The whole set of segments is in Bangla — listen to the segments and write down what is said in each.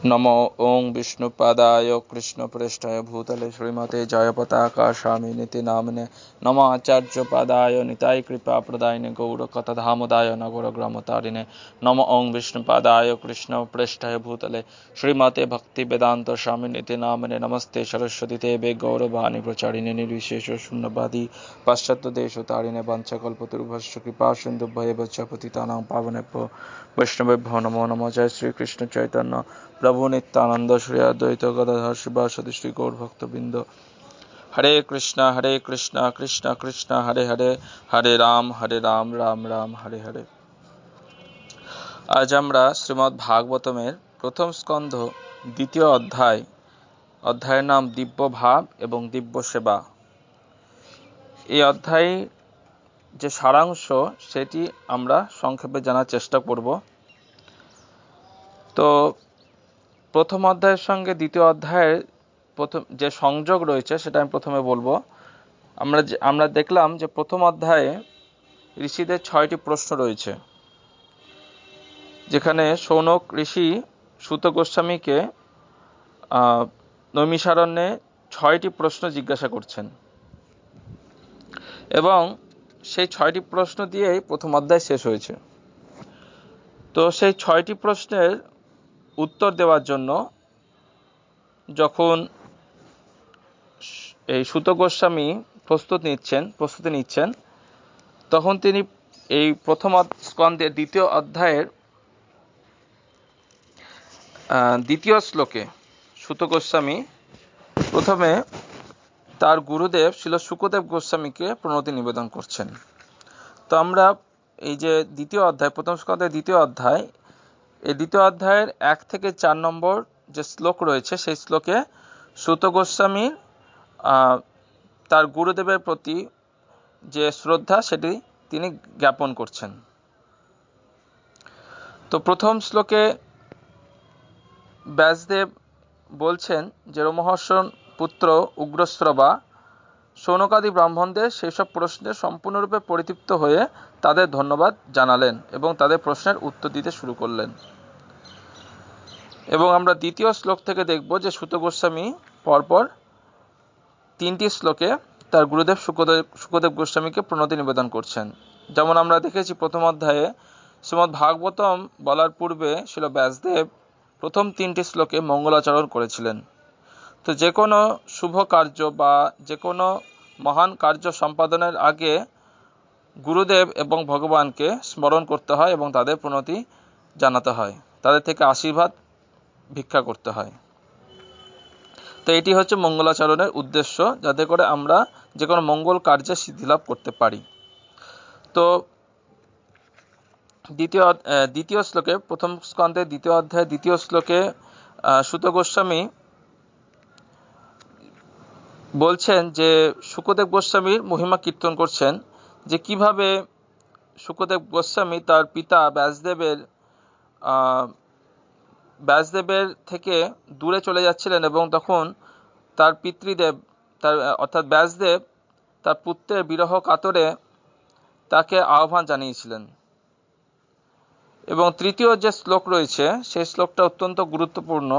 नमो ओं विष्णुपादाय कृष्णप्रेष्ठाय भूतले श्रीमते जयपताका स्वामिनिति नामने नमो आचार्यपादाय निताय कृपा प्रदायिने गौरकथाधामदाय नगरग्रामतारिणे नमो ओं विष्णुपादाय कृष्णप्रेष्ठाय भूतले श्रीमते भक्तिवेदांत स्वामिनिति नामने नमस्ते सरस्वती देवे गौरवाणी प्रचारिणे निर्विशेष शून्यवादी पाश्चात्यदेशतारिणे वंशकल्पतरुभ्यश्च कृपा सिन्धुभ्येव च पतितानां पावनेभ्यो वैष्णवेभ्यो नमो नमः। जय श्री कृष्ण चैतन्य प्रभु नित्यानंद श्री अद्वैत गदाधर शिवासादि श्री गौर भक्तबिंद। हरे कृष्णा कृष्णा कृष्णा हरे हरे, हरे राम राम राम हरे हरे। आज আমরা শ্রীমদ্ ভাগবতমের প্রথম স্কন্ধ দ্বিতীয় অধ্যায়ের নাম দিব্য ভাব এবং দিব্য সেবা। এই অধ্যায়ে যে সারাংশ সেটি আমরা সংক্ষেপে জানার চেষ্টা করব। তো প্রথম অধ্যায়ের সঙ্গে দ্বিতীয় অধ্যায়ের প্রথম যে সংযোগ রয়েছে সেটা আমি প্রথমে বলবো। আমরা দেখলাম যে প্রথম অধ্যায়ে ঋষিদের 6টি প্রশ্ন রয়েছে, যেখানে শৌনক ঋষি সুত গোস্বামীকে নৈমিষারণ্যে 6টি প্রশ্ন জিজ্ঞাসা করছেন এবং সেই 6টি প্রশ্ন দিয়েই প্রথম অধ্যায় শেষ হয়েছে। তো সেই 6টি প্রশ্নের উত্তর দেওয়ার জন্য যখন এই সুত গোস্বামী প্রস্তুতি নিচ্ছেন তখন তিনি এই প্রথম স্কন্ধের দ্বিতীয় অধ্যায়ের দ্বিতীয় শ্লোকে সুত গোস্বামী প্রথমে তার গুরুদেব শ্রীল শুকদেব গোস্বামীকে প্রণতি নিবেদন করছেন। তো আমরা এই যে দ্বিতীয় অধ্যায়, প্রথম স্কন্ধের দ্বিতীয় অধ্যায়, এই দ্বিতীয় অধ্যায়ের 1 থেকে 4 নম্বর যে শ্লোক রয়েছে সেই শ্লোকে সুত গোস্বামী তার গুরুদেবের প্রতি যে শ্রদ্ধা সেটি তিনি জ্ঞাপন করছেন। তো প্রথম শ্লোকে ব্যাসদেব বলছেন যে রোমহর্ষণ পুত্র উগ্রশ্রবা শৌনকাদি ব্রাহ্মণদের সেই সব প্রশ্নে সম্পূর্ণরূপে পরিতৃপ্ত হয়ে তাদের ধন্যবাদ জানালেন এবং তাদের প্রশ্নের উত্তর দিতে শুরু করলেন। এবং আমরা দ্বিতীয় শ্লোক থেকে দেখব যে সুত গোস্বামী পরপর 3টি শ্লোকে তার গুরুদেব শুকদেব গোস্বামীকে প্রণতি নিবেদন করছেন। যেমন আমরা দেখেছি প্রথম অধ্যায়ে শ্রীমদ্ ভাগবতম বলার পূর্বে শ্রীল ব্যাসদেব প্রথম 3টি শ্লোকে মঙ্গলাচরণ করেছিলেন। তো যে কোনো শুভ কার্য বা যে কোনো মহান কার্য সম্পাদনের আগে গুরুদেব এবং ভগবানকে স্মরণ করতে হয় এবং তাদের প্রণতি জানাতে হয়, তাদের থেকে আশীর্বাদ ভিক্ষা করতে হয়। তো এটি হচ্ছে মঙ্গলাচরণের উদ্দেশ্য, যাতে করে আমরা যে কোনো মঙ্গল কার্যে সিদ্ধিলাভ করতে পারি। তো দ্বিতীয় শ্লোকে, প্রথম স্কন্ধের দ্বিতীয় অধ্যায় দ্বিতীয় শ্লোকে সুত গোস্বামী বলছেন যে শুকদেব গোস্বামীর মহিমা কীর্তন করছেন, যে কিভাবে শুকদেব গোস্বামী তার পিতা ব্যাসদেবের থেকে দূরে চলে যাচ্ছিলেন এবং তখন তার পিতৃদেব অর্থাৎ ব্যাসদেব তার পুত্রের বিরহ কাতরে তাকে আহ্বান জানিয়েছিলেন। এবং তৃতীয় যে শ্লোক রয়েছে সেই শ্লোকটা অত্যন্ত গুরুত্বপূর্ণ।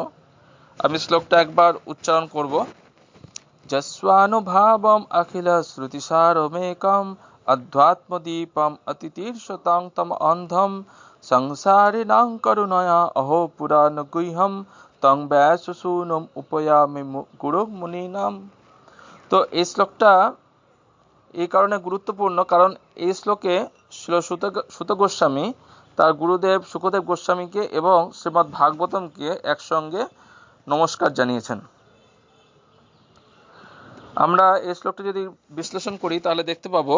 আমি শ্লোকটা একবার উচ্চারণ করব। যস্বানুভাবম অখিল শ্রুতিসারমেকম অধ্যাত্মদীপম অতিতীর্ষতাং তম অন্ধম সংসারিণাং করুণয়া অহো পুরাণ গুহ্যম তং ব্যাসসূনুম উপয়ামি গুরু মুনীনাম। তো এই শ্লোকটা এই কারণে গুরুত্বপূর্ণ, কারণ এই শ্লোকে সুত গোস্বামী তার গুরুদেব শুকদেব গোস্বামীকে এবং শ্রীমদ্ ভাগবতমকে একসঙ্গে নমস্কার জানিয়েছেন। আমরা এই শ্লোকটা যদি বিশ্লেষণ করি তাহলে দেখতে পাবো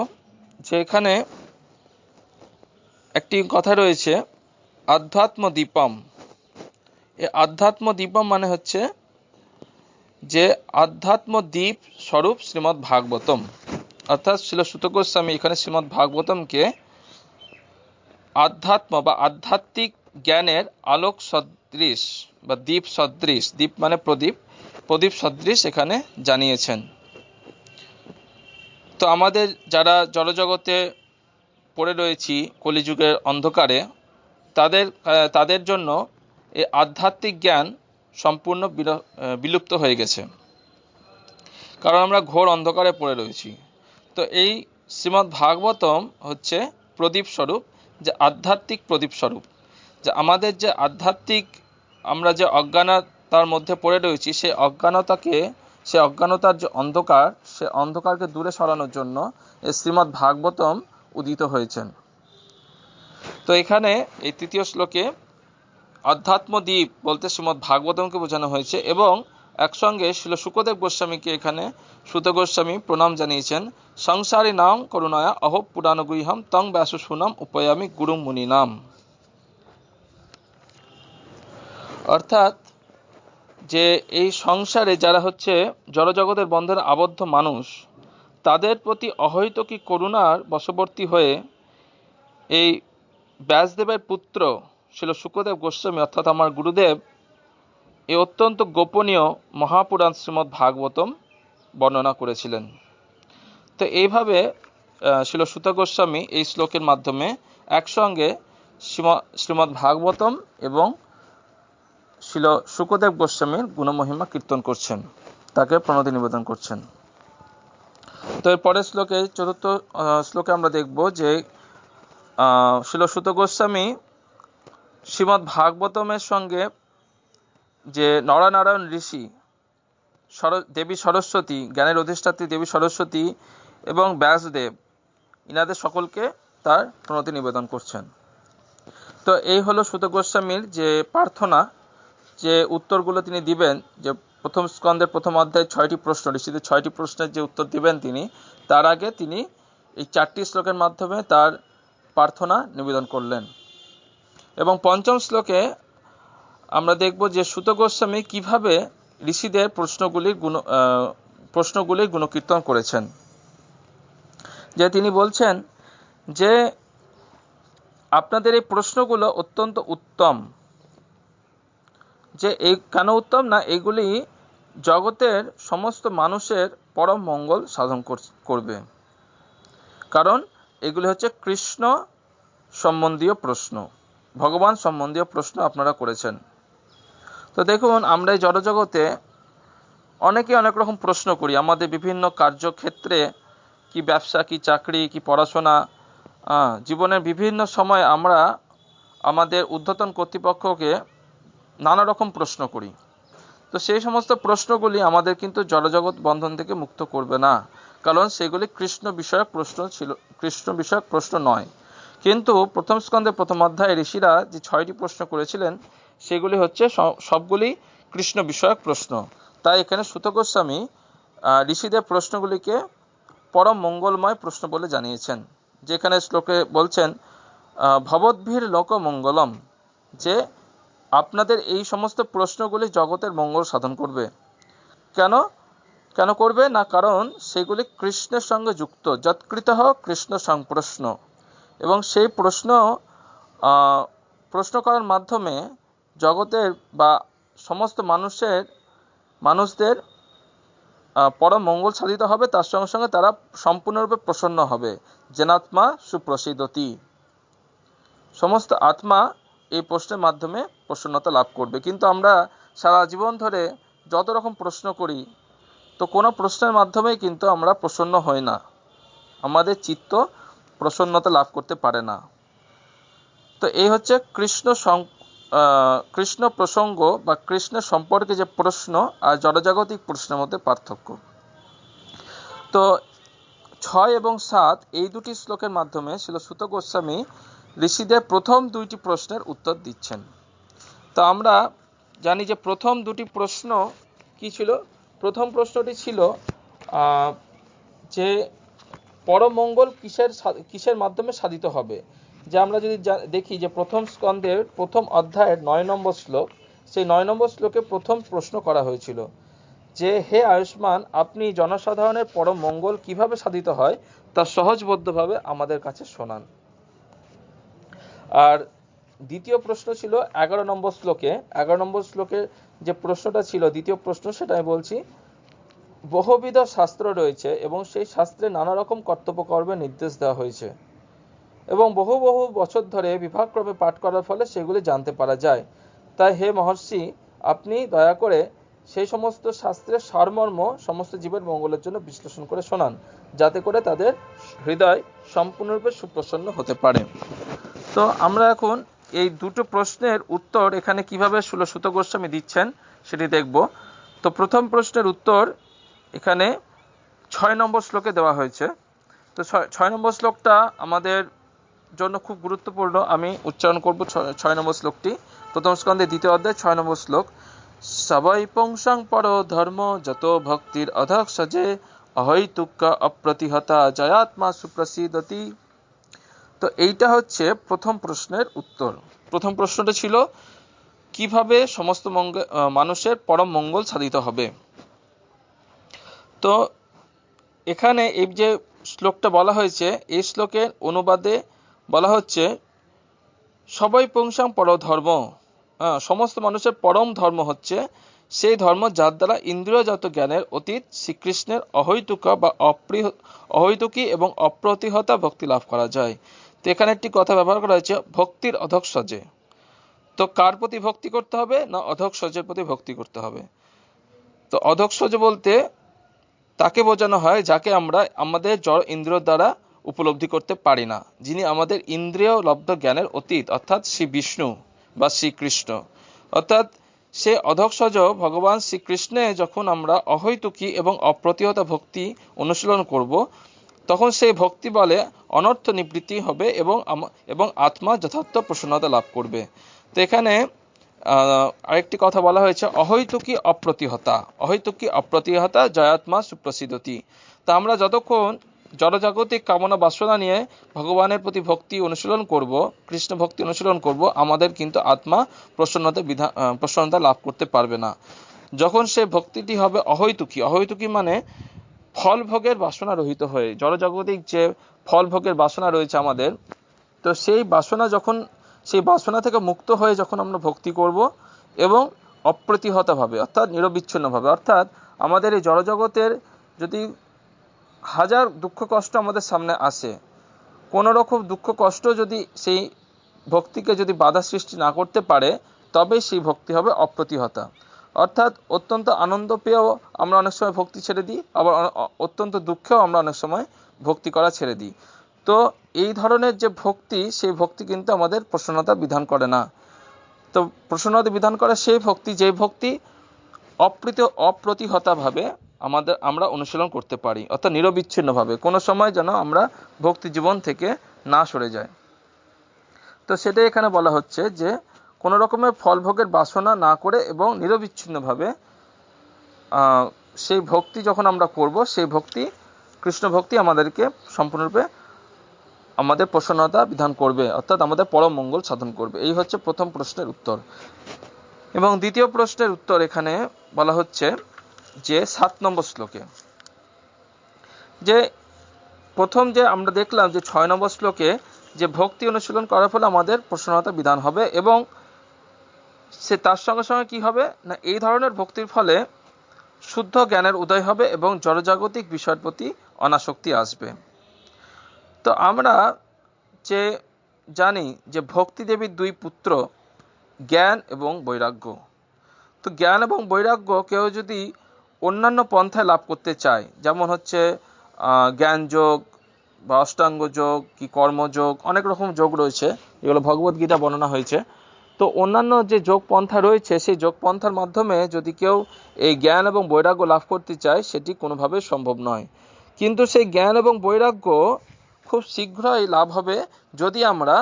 যে এখানে একটি কথা রয়েছে আধ্যাত্ম দীপম। এই আধ্যাত্ম দীপম মানে হচ্ছে যে আধ্যাত্ম দ্বীপ স্বরূপ শ্রীমদ্ ভাগবতম, অর্থাৎ শ্রীল সুত গোস্বামী এখানে শ্রীমদ্ ভাগবতমকে আধ্যাত্ম বা আধ্যাত্মিক জ্ঞানের আলোক সদৃশ বা দ্বীপ সদৃশ, দ্বীপ মানে প্রদীপ সদৃশ এখানে জানিয়েছেন। তো আমাদের যারা জড়জগতে পড়ে রয়েছি কলিযুগের অন্ধকারে, তাদের জন্য এই আধ্যাত্মিক জ্ঞান সম্পূর্ণ বিলুপ্ত হয়ে গেছে, কারণ আমরা ঘোর অন্ধকারে পড়ে রয়েছি। তো এই শ্রীমদ্ ভাগবতম হচ্ছে প্রদীপ স্বরূপ, যে আধ্যাত্মিক প্রদীপ স্বরূপ, যে আমাদের যে আধ্যাত্মিক আমরা যে অজ্ঞানতার মধ্যে পড়ে রয়েছি, সেই অজ্ঞানতার যে অন্ধকার, সে অন্ধকারকে দূরে সরানোর জন্য এই শ্রীমদ্ ভাগবতম উদিত হয়েছেন। তো এখানে এই তৃতীয় শ্লোকে অধ্যাত্মদ্বীপ বলতে শ্রীমদ্ ভাগবতমকে বোঝানো হয়েছে, এবং একসঙ্গে শ্রীল শুকদেব গোস্বামীকে এখানে সুত গোস্বামী প্রণাম জানিয়েছেন। সংসারী নাম করুণায়া অহ পুরাণগুহ্যম তং ব্যাসু সুনাম উপয়ামি গুরু মুনি নাম। অর্থাৎ যে এই সংসারে যারা হচ্ছে জড়জগতের বন্ধনে আবদ্ধ মানুষ, তাদের প্রতি অহৈতুকী করুণার বশবর্তী হয়ে এই ব্যাসদেবের পুত্র শ্রীল শুকদেব গোস্বামী অর্থাৎ আমার গুরুদেব এই অত্যন্ত গোপনীয় মহাপুরাণ শ্রীমদ্ ভাগবতম বর্ণনা করেছিলেন। তো এইভাবে শ্রীল সুত গোস্বামী এই শ্লোকের মাধ্যমে একসঙ্গে শ্রীমদ্ ভাগবতম এবং শ্রীল শুকদেব গোস্বামীর গুণমহিমা কীর্তন করছেন, তাকে প্রণতি নিবেদন করছেন। তো এর পরের শ্লোকে, চতুর্থ শ্লোকে আমরা দেখব যে শ্রীল সুত গোস্বামী শ্রীমদ্ ভাগবতমের সঙ্গে যে নরনারায়ণ ঋষি, দেবী সরস্বতী, জ্ঞানের অধিষ্ঠাত্রী দেবী সরস্বতী এবং ব্যাসদেব, ইনাদের সকলকে তার প্রণতি নিবেদন করছেন। তো এই হলো সুত গোস্বামীর যে প্রার্থনা, যে উত্তরগুলো তিনি দিবেন, যে প্রথম স্কন্ধের প্রথম অধ্যায় 6টি প্রশ্ন, ঋষিদের 6টি প্রশ্নের যে উত্তর দিবেন তিনি, তার আগে তিনি এই 4টি শ্লোকের মাধ্যমে তার প্রার্থনা নিবেদন করলেন। এবং পঞ্চম শ্লোকে আমরা দেখব যে সুত গোস্বামী কিভাবে ঋষিদের প্রশ্নগুলির গুণকীর্তন করেছেন। যে তিনি বলছেন যে আপনাদের এই প্রশ্নগুলো অত্যন্ত উত্তম। যে এই কেন উত্তম না, এগুলি জগতের সমস্ত মানুষের পরম মঙ্গল সাধন করবে, কারণ এগুলি হচ্ছে কৃষ্ণ সম্বন্ধীয় প্রশ্ন, ভগবান সম্বন্ধীয় প্রশ্ন আপনারা করেছেন। তো দেখুন, আমরা এই জড়জগতে অনেকে অনেক রকম প্রশ্ন করি আমাদের বিভিন্ন কার্যক্ষেত্রে, কি ব্যবসা, কি চাকরি, কি পড়াশোনা, জীবনের বিভিন্ন সময় আমরা আমাদের ঊর্ধ্বতন কর্তৃপক্ষকে নানা রকম প্রশ্ন করি। তো সেই সমস্ত প্রশ্নগুলি আমাদের কিন্তু জড়জগৎ বন্ধন থেকে মুক্ত করবে না, কারণ সেগুলি কৃষ্ণ বিষয়ক প্রশ্ন নয়। কিন্তু প্রথম স্কন্ধে প্রথম অধ্যায়ে ঋষিরা যে 6টি প্রশ্ন করেছিলেন, সেগুলি হচ্ছে সবগুলি কৃষ্ণ বিষয়ক প্রশ্ন। তাই এখানে সুত গোস্বামী ঋষিদের প্রশ্নগুলিকে পরম মঙ্গলময় প্রশ্ন বলে জানিয়েছেন। যেখানে শ্লোকে বলছেন ভবদ্ভির লোক মঙ্গলম, যে আপনাদের এই সমস্ত প্রশ্নগুলি জগতের মঙ্গল সাধন করবে। কেন করবে না, কারণ সেগুলি কৃষ্ণের সঙ্গে যুক্ত, যৎকৃত কৃষ্ণ সংপ্রশ্ন, এবং সেই প্রশ্ন করার মাধ্যমে জগতের বা সমস্ত মানুষদের পরম মঙ্গল সাধিত হবে, তার সঙ্গে সঙ্গে তারা সম্পূর্ণরূপে প্রসন্ন হবে। জেনাত্মা সুপ্রসিদ্ধতি, সমস্ত আত্মা এই প্রশ্নের মাধ্যমে প্রসন্নতা লাভ করবে। কিন্তু আমরা সারা জীবন ধরে যত রকম প্রশ্ন করি, তো কোনো প্রশ্নের মাধ্যমেই কিন্তু আমরা প্রসন্ন হই না, আমাদের চিত্ত প্রসন্নতা লাভ করতে পারে না। তো এই হচ্ছে কৃষ্ণ প্রসঙ্গ বা কৃষ্ণের সম্পর্কে যে প্রশ্ন আর জড়জাগতিক প্রশ্নের মধ্যে পার্থক্য। তো 6 এবং 7 এই দুটি শ্লোকের মাধ্যমে শ্রীল সুত গোস্বামী ঋষিদের প্রথম 2টি প্রশ্নের উত্তর দিচ্ছেন। তো আমরা জানি যে প্রথম 2টি প্রশ্ন কি ছিল। প্রথম প্রশ্নটি ছিল যে পরম মঙ্গল কিসের মাধ্যমে সাধিত হবে। যে আমরা যদি দেখি যে প্রথম স্কন্ধের প্রথম অধ্যায়ের 9 নম্বর শ্লোক, সেই 9 নম্বর শ্লোকে প্রথম প্রশ্ন করা হয়েছিল যে হে আয়ুষ্মান, আপনি জনসাধারণের পরম মঙ্গল কিভাবে সাধিত হয় তা সহজবদ্ধভাবে আমাদের কাছে শোনান। আর দ্বিতীয় প্রশ্ন ছিল 11 নম্বর শ্লোকে। 11 নম্বর শ্লোকে যে প্রশ্নটা ছিল, দ্বিতীয় প্রশ্ন, সেটা আমি বলছি। বহুবিধ শাস্ত্র রয়েছে এবং সেই শাস্ত্রে নানা রকম কর্তব্য কর্মের নির্দেশ দেওয়া হয়েছে, এবং বহু বছর ধরে বিভাগক্রমে পাঠ করার ফলে সেগুলি জানতে পারা যায়। তাই হে মহর্ষি, আপনি দয়া করে সেই সমস্ত শাস্ত্রের সারমর্ম সমস্ত জীবের মঙ্গলের জন্য বিশ্লেষণ করে শোনান, যাতে করে তাদের হৃদয় সম্পূর্ণরূপে সুপ্রসন্ন হতে পারে। তো আমরা এখন এই দুটো প্রশ্নের উত্তর এখানে কিভাবে সুত গোস্বামী দিচ্ছেন সেটি দেখব। তো প্রথম প্রশ্নের উত্তর এখানে 6 নম্বর শ্লোকে দেওয়া হয়েছে। তো 6 নম্বর শ্লোকটা আমাদের জন্য খুব গুরুত্বপূর্ণ। আমি উচ্চারণ করব 6 নম্বর শ্লোকটি। প্রথম স্কন্ধে 2য় অধ্যায় 6 নম্বর শ্লোক। সবাই পংসাং পর ধর্ম যত ভক্তির অধক সজে অহৈতুক্য অপ্রতিহতা জয়াত্মা সুপ্রসিদতি। তো এইটা হচ্ছে প্রথম প্রশ্নের উত্তর। প্রথম প্রশ্নটা ছিল কিভাবে সমস্ত মানুষের পরম মঙ্গল সাধিত হবে। তো এখানে এই যে শ্লোকটা বলা হয়েছে, এই শ্লোকের অনুবাদে বলা হচ্ছে সবাই পংসাং পর ধর্ম, সমস্ত মানুষের পরম ধর্ম হচ্ছে সেই ধর্ম যার দ্বারা ইন্দ্রিয়জাত জ্ঞানের অতীত শ্রীকৃষ্ণের অহৈতুকী এবং অপ্রতিহতা ভক্তি লাভ করা যায়। তো এখানে একটি কথা ব্যবহার করা হয়েছে ভক্তির অধঃসজে। তো কার প্রতি ভক্তি করতে হবে না, অধঃসজের প্রতি ভক্তি করতে হবে। তো অধঃসজ বলতে তাকে বোঝানো হয় যাকে আমরা আমাদের জড় ইন্দ্রিয় দ্বারা উপলব্ধি করতে পারি না, যিনি আমাদের ইন্দ্রিয় লব্ধ জ্ঞানের অতীত, অর্থাৎ শ্রী বিষ্ণু বা শ্রীকৃষ্ণ। অর্থাৎ সে অধঃসজ ভগবান শ্রীকৃষ্ণে যখন আমরা অহৈতুকী এবং অপ্রতিহত ভক্তি অনুশীলন করব, তখন সেই ভক্তি বলে অনর্থ নিবৃত্তি হবে এবং আত্মা যথার্থ প্রসন্নতা লাভ করবে। তো এখানে আরেকটি কথা বলা হয়েছে অহৈতুকী অপ্রতিহতা জয়াত্মা সুপ্রসিদতি। তা আমরা যতক্ষণ জড়জাগতিক কামনা বাসনা নিয়ে ভগবানের প্রতি ভক্তি অনুশীলন করব, কৃষ্ণ ভক্তি অনুশীলন করব, আমাদের কিন্তু আত্মা প্রসন্নতা লাভ করতে পারবে না। যখন সে ভক্তিটি হবে অহৈতুকী মানে ফল ভোগের বাসনা রহিত হয়ে, জড়জাগতিক যে ফল ভোগের বাসনা রয়েছে আমাদের, তো সেই বাসনা থেকে মুক্ত হয়ে যখন আমরা ভক্তি করব এবং অপ্রতিহতভাবে অর্থাৎ নিরবিচ্ছিন্নভাবে, অর্থাৎ আমাদের এই জড়জগতের যদি হাজার দুঃখ কষ্ট আমাদের সামনে আসে, কোনো রকম দুঃখ কষ্ট যদি সেই ভক্তিকে যদি বাধা সৃষ্টি না করতে পারে, তবে সেই ভক্তি হবে অপ্রতিহতা। অর্থাৎ অত্যন্ত আনন্দ পেয়েও আমরা অনেক সময় ভক্তি ছেড়ে দিই, আবার অত্যন্ত দুঃখেও আমরা অনেক সময় ভক্তি করা ছেড়ে দিই। তো এই ধরনের যে ভক্তি, সেই ভক্তি কিন্তু আমাদের প্রসন্নতা বিধান করে না। তো প্রসন্নতা বিধান করে সেই ভক্তি, যে ভক্তি অপ্রতিহতভাবে আমরা অনুশীলন করতে পারি, অর্থাৎ নিরবিচ্ছিন্নভাবে, কোনো সময় যেন আমরা ভক্তি জীবন থেকে না সরে যায়। তো সেটাই এখানে বলা হচ্ছে যে কোনো রকমের ফল ভোগের বাসনা না করে এবং নিরবিচ্ছিন্নভাবে সেই ভক্তি যখন আমরা করব, সেই ভক্তি কৃষ্ণ ভক্তি আমাদেরকে সম্পূর্ণরূপে আমাদের প্রসন্নতা বিধান করবে, অর্থাৎ আমাদের পরম মঙ্গল সাধন করবে। এই হচ্ছে প্রথম প্রশ্নের উত্তর। এবং দ্বিতীয় প্রশ্নের উত্তর এখানে বলা হচ্ছে যে 7 নম্বর শ্লোকে, যে প্রথম যে আমরা দেখলাম যে 6 নম্বর শ্লোকে যে ভক্তি অনুশীলন করার ফলে আমাদের প্রসন্নতা বিধান হবে, এবং সে তার সঙ্গে সঙ্গে কি হবে না, এই ধরনের ভক্তির ফলে শুদ্ধ জ্ঞানের উদয় হবে এবং জড়জাগতিক বিষয়ের প্রতি অনাসক্তি আসবে। তো আমরা যে জানি যে ভক্তি দেবীর 2 পুত্র জ্ঞান এবং বৈরাগ্য। তো জ্ঞান এবং বৈরাগ্য কেউ যদি অন্যান্য পন্থায় লাভ করতে চায়, যেমন হচ্ছে জ্ঞান যোগ বা অষ্টাঙ্গ যোগ কি কর্মযোগ, অনেক রকম যোগ রয়েছে, এগুলো ভগবদ গীতা বর্ণনা হয়েছে। তো অন্যান্য যে যোগ পন্থা রয়েছে, সেই যোগ পন্থার মাধ্যমে যদি কেউ এই জ্ঞান এবং বৈরাগ্য লাভ করতে চায়, সেটি কোনোভাবে সম্ভব নয়। কিন্তু সেই জ্ঞান এবং বৈরাগ্য খুব শীঘ্রই লাভ হবে যদি আমরা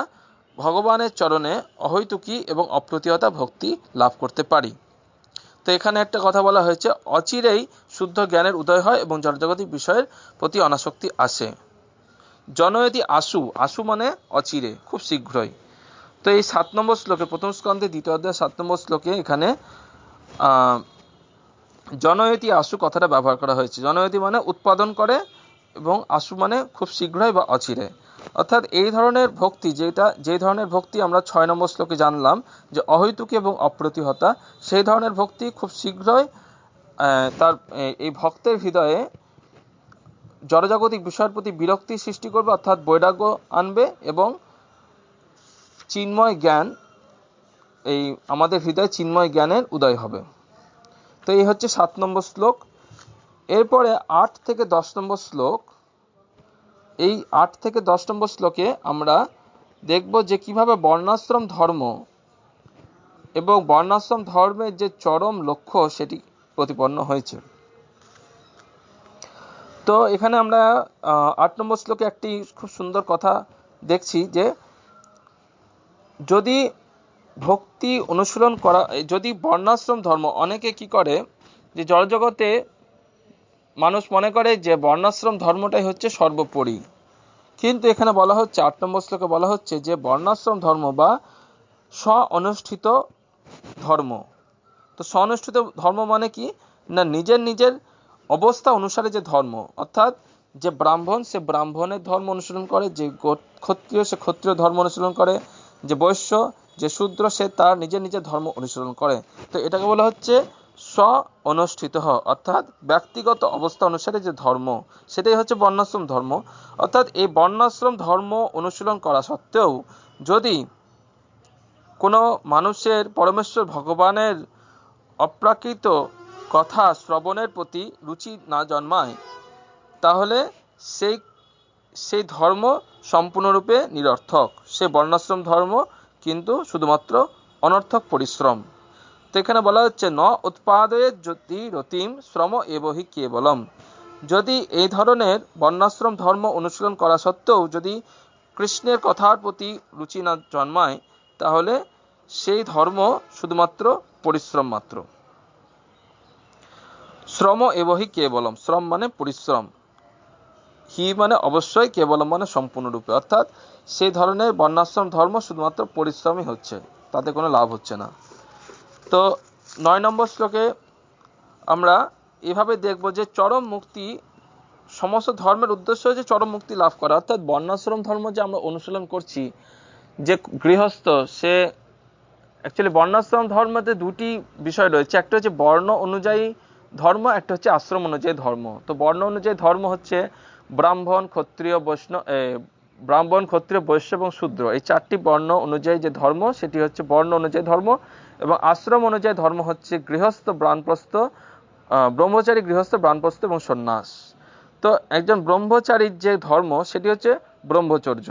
ভগবানের চরণে অহৈতুকী এবং অপ্রতিহতা ভক্তি লাভ করতে পারি। তো এখানে একটা কথা বলা হয়েছে, অচিরেই শুদ্ধ জ্ঞানের উদয় হয় এবং জড়জাগতিক বিষয়ের প্রতি অনাসক্তি আসে। জনয়তি আশু মানে অচিরে, খুব শীঘ্রই। তো এই 7 নম্বর শ্লোকে, প্রথম স্কন্ধে 2য় অধ্যায় 7 নম্বর শ্লোকে এখানে জনয়তি আশু কথাটা ব্যবহার করা হয়েছে। জনয়তি মানে উৎপাদন করে এবং আশু মানে খুব শীঘ্রই বা অচিরে। অর্থাৎ এই ধরনের ভক্তি, যে ধরনের ভক্তি আমরা 6 নম্বর শ্লোকে জানলাম যে অহৈতুকী এবং অপ্রতিহতা, সেই ধরনের ভক্তি খুব শীঘ্রই তার এই ভক্তের হৃদয়ে জড়জাগতিক বিষয়ের প্রতি বিরক্তি সৃষ্টি করবে, অর্থাৎ বৈরাগ্য আনবে এবং চিন্ময় জ্ঞান এই আমাদের হৃদয়ে চিন্ময় জ্ঞানের উদয় হবে। তো এই হচ্ছে 7 নম্বর শ্লোক। এরপরে 8 থেকে 10 নম্বর শ্লোক। এই 8 থেকে 10 নম্বর শ্লোকে আমরা দেখব যে কিভাবে বর্ণাশ্রম ধর্ম এবং বর্ণাশ্রম ধর্মের যে চরম লক্ষ্য সেটি প্রতিপন্ন হয়েছে। তো এখানে আমরা 8 নম্বর শ্লোকে একটি খুব সুন্দর কথা দেখছি যে যদি ভক্তি অনুশীলন করা, যদি বর্ণাশ্রম ধর্ম, অনেকে কি করে যে জড়জগতে মানুষ মনে করে যে বর্ণাশ্রম ধর্মটাই হচ্ছে সর্বোপরি, কিন্তু এখানে বলা হচ্ছে 8 নম্বর শ্লোকে বলা হচ্ছে যে বর্ণাশ্রম ধর্ম বা স্ব-অনুষ্ঠিত ধর্ম। তো স্ব-অনুষ্ঠিত ধর্ম মানে কি না, নিজের নিজের অবস্থা অনুসারে যে ধর্ম, অর্থাৎ যে ব্রাহ্মণ সে ব্রাহ্মণের ধর্ম অনুসরণ করে, যে ক্ষত্রিয় সে ক্ষত্রিয় ধর্ম অনুসরণ করে, যে বৈশ্য যে শূদ্র সে তার নিজের নিজের ধর্ম অনুসরণ করে। তো এটাকে বলা হচ্ছে স্ব-অনুষ্ঠিত, অর্থাৎ ব্যক্তিগত অবস্থা অনুসারে যে ধর্ম, সেটাই হচ্ছে বর্ণাশ্রম ধর্ম। অর্থাৎ এই বর্ণাশ্রম ধর্ম অনুশীলন করা সত্ত্বেও যদি কোনো মানুষের পরমেশ্বর ভগবানের অপ্রাকৃত কথা শ্রবণের প্রতি রুচি না জন্মায়, তাহলে সেই ধর্ম সম্পূর্ণরূপে নিরর্থক। সে বর্ণাশ্রম ধর্ম কিন্তু শুধুমাত্র অনর্থক পরিশ্রম। তো এখানে বলা হচ্ছে ন উৎপাদয়ে যদি রতিম শ্রম এবহি কেবলম। যদি এই ধরনের বর্ণাশ্রম ধর্ম অনুশীলন করা সত্ত্বেও যদি কৃষ্ণের কথার প্রতি রুচি না জন্মায়, তাহলে সেই ধর্ম শুধুমাত্র পরিশ্রম মাত্র। শ্রম এবহি কেবলম, শ্রম মানে পরিশ্রম, হি মানে অবশ্যই, কেবলম মানে সম্পূর্ণরূপে, অর্থাৎ সেই ধরনের বর্ণাশ্রম ধর্ম শুধুমাত্র পরিশ্রমই হচ্ছে, তাতে কোনো লাভ হচ্ছে না। তো 9 নম্বর শ্লোকে আমরা এভাবে দেখব যে চরম মুক্তি, সমস্ত ধর্মের উদ্দেশ্য হচ্ছে চরম মুক্তি লাভ করা। অর্থাৎ বর্ণাশ্রম ধর্ম যে আমরা অনুশীলন করছি, যে গৃহস্থ সে অ্যাকচুয়ালি বর্ণাশ্রম ধর্মতে দুটি বিষয় রয়েছে, একটা হচ্ছে বর্ণ অনুযায়ী ধর্ম, একটা হচ্ছে আশ্রম অনুযায়ী ধর্ম। তো বর্ণ অনুযায়ী ধর্ম হচ্ছে ব্রাহ্মণ ক্ষত্রিয় বৈশ্য এবং শূদ্র, এই 4টি বর্ণ অনুযায়ী যে ধর্ম সেটি হচ্ছে বর্ণ অনুযায়ী ধর্ম। এবং আশ্রম অনুযায়ী ধর্ম হচ্ছে গৃহস্থ বানপ্রস্থ, ব্রহ্মচারী গৃহস্থ বানপ্রস্থ এবং সন্ন্যাস। তো একজন ব্রহ্মচারীর যে ধর্ম সেটি হচ্ছে ব্রহ্মচর্য,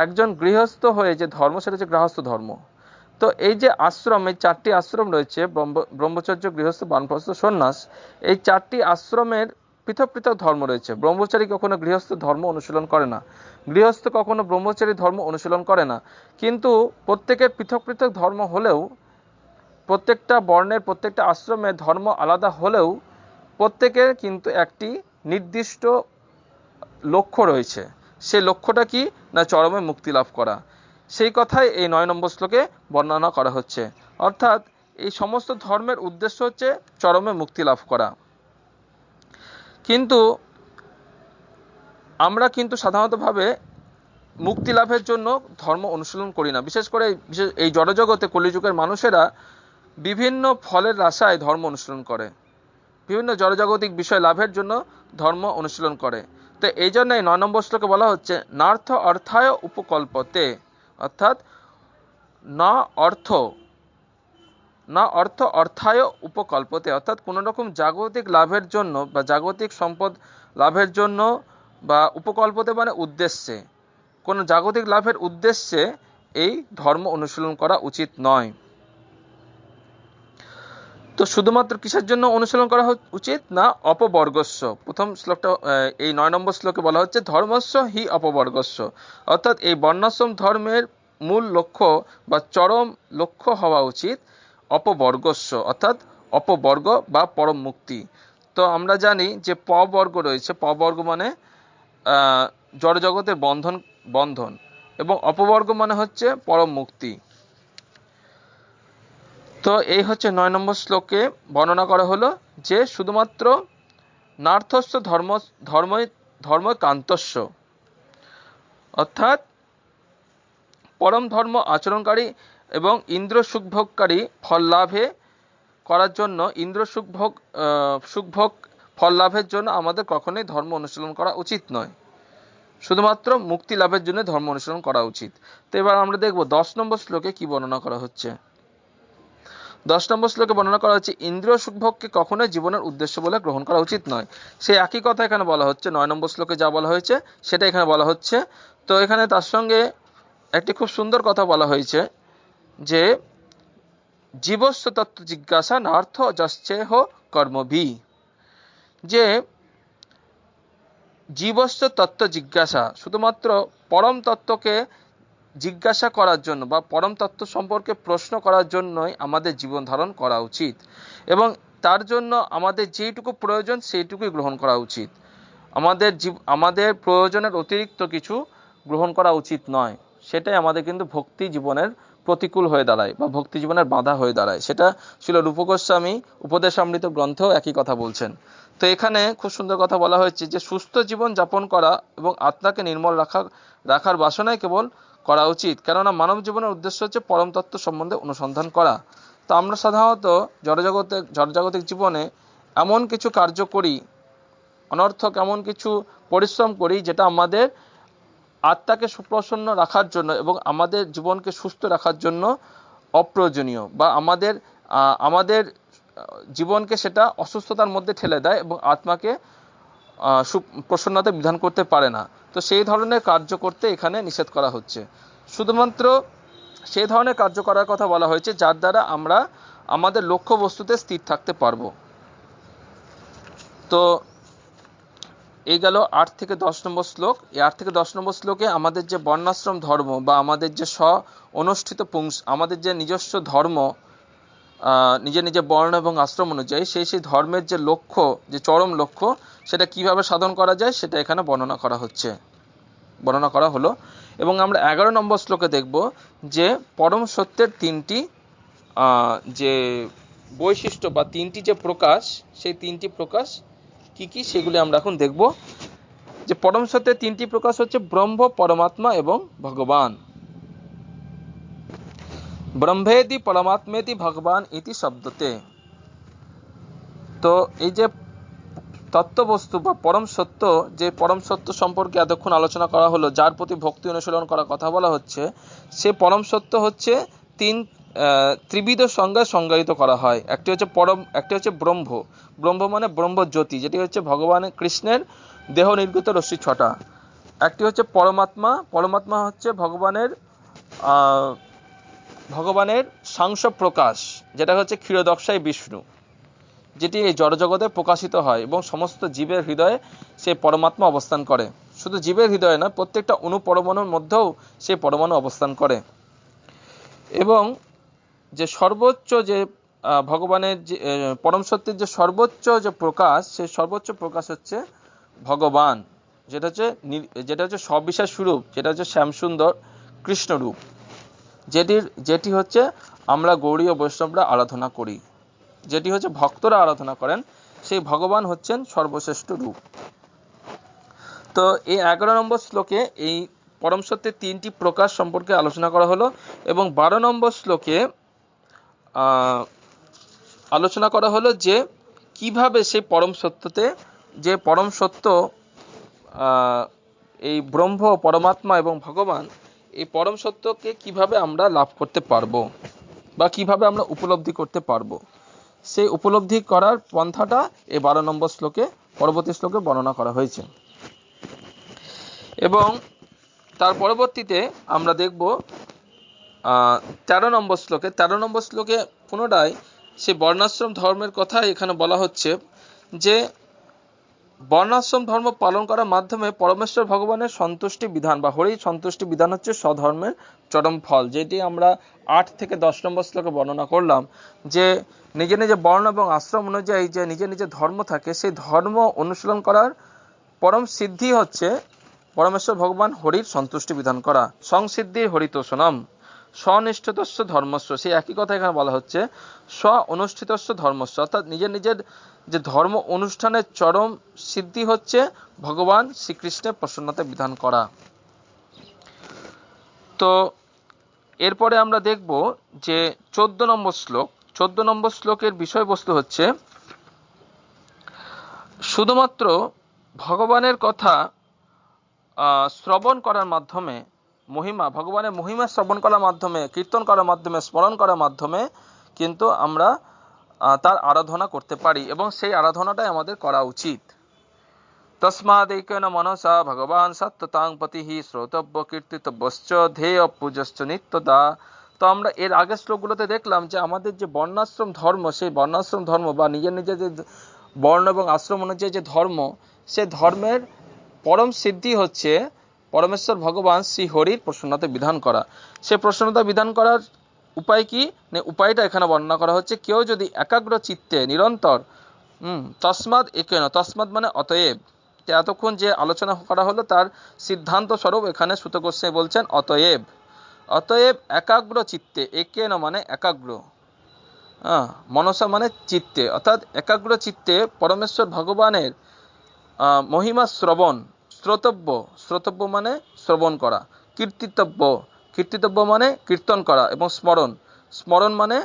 একজন গৃহস্থ হয়ে যে ধর্ম সেটা হচ্ছে গৃহস্থ ধর্ম। তো এই যে আশ্রম, এই 4টি আশ্রম রয়েছে, ব্রহ্মচর্য গৃহস্থ বানপ্রস্থ সন্ন্যাস, এই 4টি আশ্রমের পৃথক পৃথক ধর্ম রয়েছে। ব্রহ্মচারী কখনো গৃহস্থ ধর্ম অনুশীলন করে না, গৃহস্থ কখনো ব্রহ্মচারী ধর্ম অনুশীলন করে না, কিন্তু প্রত্যেকের পৃথক পৃথক ধর্ম হলেও, প্রত্যেকটা বর্ণের প্রত্যেকটা আশ্রমের ধর্ম আলাদা হলেও প্রত্যেকের কিন্তু একটি নির্দিষ্ট লক্ষ্য রয়েছে। সেই লক্ষ্যটা কি না, চরমে মুক্তি লাভ করা। সেই কথাই এই 9 নম্বর শ্লোকে বর্ণনা করা হচ্ছে। অর্থাৎ এই সমস্ত ধর্মের উদ্দেশ্য হচ্ছে চরমে মুক্তি লাভ করা। কিন্তু আমরা কিন্তু সাধারণতভাবে মুক্তি লাভের জন্য ধর্ম অনুশীলন করি না। বিশেষ করে এই জড়জগতে কলিযুগের মানুষেরা বিভিন্ন ফলের আশায় ধর্ম অনুশীলন করে, বিভিন্ন জড়জাগতিক বিষয় লাভের জন্য ধর্ম অনুশীলন করে। তো এই জন্য এই 9 নম্বর শ্লোকে বলা হচ্ছে নার্থ অর্থায় উপকল্পতে, অর্থাৎ না অর্থ অর্থায় উপকল্পতে, অর্থাৎ কোনো রকম জাগতিক লাভের জন্য বা জাগতিক সম্পদ লাভের জন্য বা উপকল্পতে মানে উদ্দেশ্যে, কোনো জাগতিক লাভের উদ্দেশ্যে এই ধর্ম অনুশীলন করা উচিত নয়। তো শুধুমাত্র কিসের জন্য অনুশীলন করা উচিত না, অপবর্গস্য। প্রথম শ্লোকটা, এই 9 নম্বর শ্লোকে বলা হচ্ছে ধর্মস্য হি অপবর্গস্য, অর্থাৎ এই বর্ণাশ্রম ধর্মের মূল লক্ষ্য বা চরম লক্ষ্য হওয়া উচিত অপবর্গস্য, অর্থাৎ অপবর্গ বা পরম মুক্তি। তো আমরা জানি যে পবর্গ রয়েছে, পবর্গ মানে জড়জগতের বন্ধন এবং অপবর্গ মানে হচ্ছে পরম মুক্তি। তো এই হচ্ছে 9 নম্বর শ্লোকে বর্ণনা করা হলো যে শুধুমাত্র নার্থস্থ ধর্ম কান্তস্য, অর্থাৎ পরম ধর্ম আচরণকারী এবং ইন্দ্র সুখভোগকারী ফল লাভে করার জন্য, ইন্দ্র সুখভোগ ফল লাভের জন্য আমাদের কখনোই ধর্ম অনুশীলন করা উচিত নয়, শুধুমাত্র মুক্তি লাভের জন্য ধর্ম অনুশীলন করা উচিত। তো এবার আমরা দেখব 10 নম্বর শ্লোকে কি বর্ণনা করা হচ্ছে। 10 নম্বর শ্লোকে বর্ণনা করা হচ্ছে ইন্দ্রিয় সুখভোগকে কখনোই জীবনের উদ্দেশ্য বলে গ্রহণ করা উচিত নয়। সেই একই কথা এখানে বলা হচ্ছে, 9 নম্বর শ্লোকে যা বলা হয়েছে সেটা এখানে বলা হচ্ছে। তো এখানে তার সঙ্গে একটি খুব সুন্দর কথা বলা হয়েছে যে জীবস্ব তত্ত্ব জিজ্ঞাসা নার্থ যশ্চেহ কর্মভি, যে জীবস্ব তত্ত্ব জিজ্ঞাসা, শুধুমাত্র পরম তত্ত্বকে জিজ্ঞাসা করার জন্য বা পরম তত্ত্ব সম্পর্কে প্রশ্ন করার জন্যই আমাদের জীবন ধারণ করা উচিত, এবং তার জন্য আমাদের যেইটুকু প্রয়োজন সেইটুকুই গ্রহণ করা উচিত। আমাদের প্রয়োজনের অতিরিক্ত কিছু গ্রহণ করা উচিত নয়। সেটাই আমাদের কিন্তু ভক্তি জীবনের প্রতিকূল হয়ে দাঁড়ায় বা ভক্তি জীবনের বাধা হয়ে দাঁড়ায়। সেটা ছিল রূপ গোস্বামী উপদেশামৃত গ্রন্থেও একই কথা বলছেন। তো এখানে খুব সুন্দর কথা বলা হয়েছে যে সুস্থ জীবন যাপন করা এবং আত্মাকে নির্মল রাখার বাসনাই কেবল করা উচিত, কেননা মানব জীবনের উদ্দেশ্য হচ্ছে পরম তত্ত্ব সম্বন্ধে অনুসন্ধান করা। তো আমরা সাধারণত জড়জাগতিক জীবনে এমন কিছু কার্য করি, অনর্থক এমন কিছু পরিশ্রম করি যেটা আমাদের আত্মাকে সুপ্রসন্ন রাখার জন্য এবং আমাদের জীবনকে সুস্থ রাখার জন্য অপ্রয়োজনীয়, বা আমাদের জীবনকে সেটা অসুস্থতার মধ্যে ঠেলে দেয় এবং আত্মাকে প্রসন্নতা বিধান করতে পারে না। তো সেই ধরনের কার্য করতে এখানে নিষেধ করা হচ্ছে। শুধুমাত্র সেই ধরনের কার্য করার কথা বলা হয়েছে যার দ্বারা আমরা আমাদের লক্ষ্য বস্তুতে স্থির থাকতে পারবো। তো এই গেল 8 থেকে 10 নম্বর শ্লোক। এই 8 থেকে 10 নম্বর শ্লোকে আমাদের যে বর্ণাশ্রম ধর্ম বা আমাদের যে অনুষ্ঠিত আমাদের যে নিজস্ব ধর্ম, নিজে নিজে বর্ণ এবং আশ্রম অনুযায়ী সেই ধর্মের যে লক্ষ্য, যে চরম লক্ষ্য, সেটা কিভাবে সাধন করা যায় সেটা এখানে বর্ণনা করা হলো। এবং আমরা 11 নম্বর শ্লোকে দেখব যে পরম সত্যের 3টি যে বৈশিষ্ট্য বা 3টি যে প্রকাশ, সেই 3টি প্রকাশ কি কি সেগুলি আমরা এখন দেখব। যে পরম সত্যের 3টি প্রকাশ হচ্ছে ব্রহ্ম, পরমাত্মা এবং ভগবান। ব্রহ্মেতি পরমাত্মেতি ভগবান ইতি শব্দতে। তো এই যে তত্ত্ববস্তু বা পরম সত্য, যে পরম সত্য সম্পর্কে এতক্ষণ আলোচনা করা হলো, যার প্রতি ভক্তি অনুশীলন করার কথা বলা হচ্ছে, সে পরম সত্য হচ্ছে ত্রিবিধ সংজ্ঞায় সংজ্ঞায়িত করা হয়। একটি হচ্ছে ব্রহ্ম মানে ব্রহ্মজ্যোতি, যেটি হচ্ছে ভগবান কৃষ্ণের দেহ নির্গত রশ্মি 6টা। একটি হচ্ছে পরমাত্মা হচ্ছে ভগবানের সাংস প্রকাশ, যেটা হচ্ছে ক্ষীরোদক্ষায় বিষ্ণু, যেটি এই জড়জগতে প্রকাশিত হয় এবং সমস্ত জীবের হৃদয়ে সে পরমাত্মা অবস্থান করে। শুধু জীবের হৃদয়ে না, প্রত্যেকটা অনুপরমাণুর মধ্যেও সে পরমাণু অবস্থান করে। এবং যে সর্বোচ্চ যে ভগবানের যে পরম সত্যের যে সর্বোচ্চ যে প্রকাশ, সেই সর্বোচ্চ প্রকাশ হচ্ছে ভগবান, যেটা হচ্ছে সবিশেষ স্বরূপ, যেটা হচ্ছে শ্যামসুন্দর কৃষ্ণরূপ, যেটি হচ্ছে আমরা গৌড়ীয় বৈষ্ণবরা আরাধনা করি, যেটি হচ্ছে ভক্তরা আরাধনা করেন। সেই ভগবান হচ্ছেন সর্বশ্রেষ্ঠ রূপ। তো এই 11 নম্বর শ্লোকে এই পরম সত্যের 3টি প্রকাশ সম্পর্কে আলোচনা করা হলো, এবং 12 নম্বর শ্লোকে আলোচনা করা হলো যে কিভাবে সেই পরম সত্যতে, যে পরম সত্য এই ব্রহ্ম, পরমাত্মা এবং ভগবান, এই পরম সত্যকে কিভাবে আমরা লাভ করতে পারবো বা কিভাবে আমরা উপলব্ধি করতে পারবো, সেই উপলব্ধি করার পন্থাটা এই 12 নম্বর শ্লোকে, পরবর্তী শ্লোকে বর্ণনা করা হয়েছে। এবং তার পরবর্তীতে আমরা দেখব 13 নম্বর শ্লোকে পুনরায় সে বর্ণাশ্রম ধর্মের কথা এখানে বলা হচ্ছে, যে বর্ণাশ্রম ধর্ম পালন করার মাধ্যমে পরমেশ্বর ভগবানের সন্তুষ্টি বিধান বা হরির সন্তুষ্টি বিধান হচ্ছে স্বধর্মের চরম ফল, যেটি আমরা 8 থেকে 10 নম্বর শ্লোকে বর্ণনা করলাম। যে নিজে নিজে বর্ণ এবং আশ্রম অনুযায়ী যে নিজে নিজে ধর্ম থাকে, সেই ধর্ম অনুশীলন করার পরম সিদ্ধি হচ্ছে পরমেশ্বর ভগবান হরির সন্তুষ্টি বিধান করা। সংসিদ্ধির হরিতোষণম স্বনিষ্ঠিতস্য ধর্মস্য, সেই একই কথা এখানে বলা হচ্ছে, স্ব অনুষ্ঠিতস্য ধর্মস্য, অর্থাৎ নিজের নিজের যে ধর্ম অনুষ্ঠানের চরম সিদ্ধি হচ্ছে ভগবান শ্রীকৃষ্ণের প্রসন্নতা বিধান করা। তো এরপরে আমরা দেখব যে 14 নম্বর শ্লোকের বিষয়বস্তু হচ্ছে শুধুমাত্র ভগবানের কথা শ্রবণ করার মাধ্যমে, ভগবানের মহিমা শ্রবণ করার মাধ্যমে, কীর্তন করার মাধ্যমে, স্মরণ করার মাধ্যমে কিন্তু আমরা তার আরাধনা করতে পারি এবং সেই আরাধনাটাই আমাদের করা উচিত। তস্মাদেকেন মনসা ভগবান সত্যতাং পতিহি শ্রোতব্য কীর্তিতব্যশ্চ ধেয় পূজশ্চ নিত্যদা। তো আমরা এর আগের শ্লোকগুলোতে দেখলাম যে আমাদের যে বর্ণাশ্রম ধর্ম, সেই বর্ণাশ্রম ধর্ম বা নিজের নিজের যে বর্ণ এবং আশ্রম অনুযায়ী যে ধর্ম, সে ধর্মের পরম সিদ্ধি হচ্ছে পরমেশ্বর ভগবান শ্রী হরির প্রসন্নতা বিধান করা। সে প্রসন্নতা বিধান করার উপায় কি, উপায়টা এখানে বর্ণনা করা হচ্ছে। কেউ যদি একাগ্র চিত্তে নিরন্তর তসমাদ একেন, তসমাদ মানে অতএব, এতক্ষণ যে আলোচনা করা হলো তার সিদ্ধান্ত স্বরূপ এখানে সূত গোস্বামী বলছেন অতএব। অতএব একাগ্র চিত্তে, একেন মানে একাগ্র, মনসা মানে চিত্তে, অর্থাৎ একাগ্র চিত্তে পরমেশ্বর ভগবানের মহিমা শ্রবণ, শ্রোতব্য, শ্রোতব্য মানে শ্রবণ করা, কীর্তিতব্য, কীর্তিতব্য মানে কীর্তন করা, এবং স্মরণ, স্মরণ মানে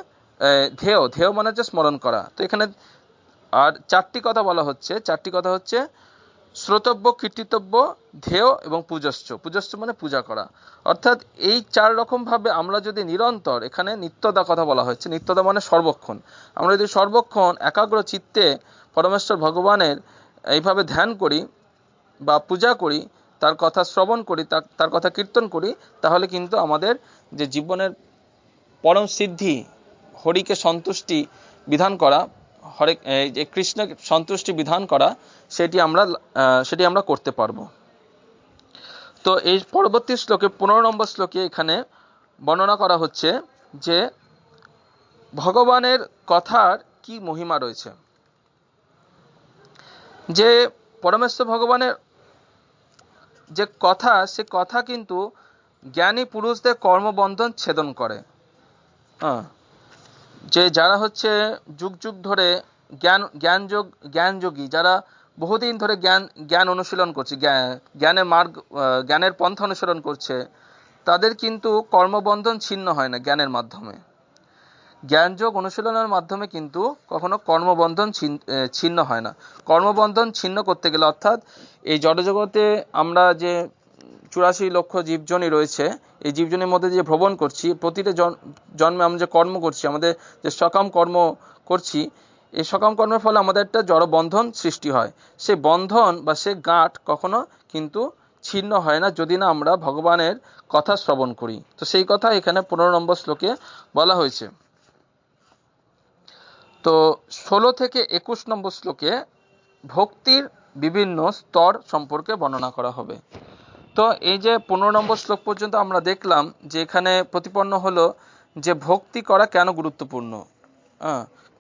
ধেয়, ধেয় মানে হচ্ছে স্মরণ করা। তো এখানে আর চারটি কথা বলা হচ্ছে, চারটি কথা হচ্ছে শ্রোতব্য, কীর্তিতব্য, ধেয় এবং পূজস্য। পূজস্য মানে পূজা করা। অর্থাৎ এই চার রকম ভাবে আমরা যদি নিরন্তর, এখানে নিত্যদা কথা বলা হচ্ছে, নিত্যদা মানে সর্বক্ষণ, আমরা যদি সর্বক্ষণ একাগ্র চিত্তে পরমেশ্বর ভগবানের এইভাবে ধ্যান করি বা পূজা করি, তার কথা শ্রবণ করি, তার কথা কীর্তন করি, তাহলে কিন্তু আমাদের যে জীবনের পরম সিদ্ধি, হরিকে সন্তুষ্টি বিধান করা, হরে যে কৃষ্ণকে সন্তুষ্টি বিধান করা, সেটি আমরা করতে পারবো। তো এই পরবর্তী শ্লোকে 15 নম্বর শ্লোকে এখানে বর্ণনা করা হচ্ছে যে ভগবানের কথার কি মহিমা রয়েছে। যে পরমেশ্বর ভগবানের যে কথা, সে কথা কিন্তু জ্ঞানী পুরুষদের কর্মবন্ধন ছেদন করে। যে যারা হচ্ছে যুগ যুগ ধরে জ্ঞানযোগী, যারা বহুদিন ধরে জ্ঞান অনুশীলন করছে, জ্ঞানের মার্গ, জ্ঞানের পন্থা অনুসরণ করছে, তাদের কিন্তু কর্মবন্ধন ছিন্ন হয় না জ্ঞানের মাধ্যমে। জ্ঞানযোগ অনুশীলনের মাধ্যমে কিন্তু কখনো কর্মবন্ধন ছিন্ন হয় না। কর্মবন্ধন ছিন্ন করতে গেলে, অর্থাৎ এই জড়জগতে আমরা যে 84 লক্ষ জীবজনী রয়েছে, এই জীবজনীর মধ্যে যে ভ্রমণ করছি, প্রতিটা জন্মে আমরা যে কর্ম করছি, আমাদের যে সকাম কর্ম করছি, এই সকাম কর্মের ফলে আমাদের একটা জড় বন্ধন সৃষ্টি হয়। সেই বন্ধন বা সে গাঁট কখনো কিন্তু ছিন্ন হয় না যদি না আমরা ভগবানের কথা শ্রবণ করি। তো সেই কথা এখানে 15 নম্বর শ্লোকে বলা হয়েছে। তো 16 থেকে 21 নম্বর শ্লোকে ভক্তির বিভিন্ন স্তর সম্পর্কে বর্ণনা করা হবে। তো এই যে 15 নম্বর শ্লোক পর্যন্ত আমরা দেখলাম যে এখানে প্রতিপন্ন হলো যে ভক্তি করা কেন গুরুত্বপূর্ণ।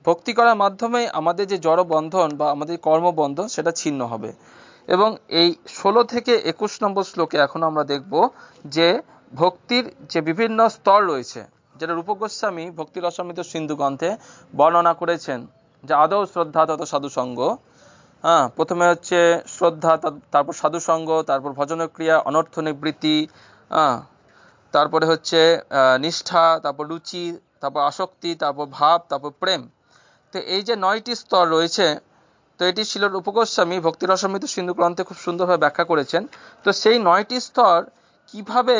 ভক্তি করার মাধ্যমে আমাদের যে জড় বন্ধন বা আমাদের কর্মবন্ধন, সেটা ছিন্ন হবে। এবং এই 16 থেকে 21 নম্বর শ্লোকে এখন আমরা দেখব যে ভক্তির যে বিভিন্ন স্তর রয়েছে, যেটা রূপ গোস্বামী ভক্তি রসামৃত সিন্ধু গ্রন্থে বর্ণনা করেছেন। যে আদৌ শ্রদ্ধা তত সাধুসঙ্গ, প্রথমে হচ্ছে শ্রদ্ধা, তারপর সাধুসঙ্গ, তারপর ভজনক্রিয়া, অনর্থ নিবৃত্তি, তারপরে হচ্ছে নিষ্ঠা, তারপর রুচি, তারপর আসক্তি, তারপর ভাব, তারপর প্রেম। তো এই যে 9টি স্তর রয়েছে, তো এটি ছিল রূপ গোস্বামী ভক্তি রসামৃত সিন্ধু গ্রন্থে খুব সুন্দরভাবে ব্যাখ্যা করেছেন। তো সেই 9টি স্তর কিভাবে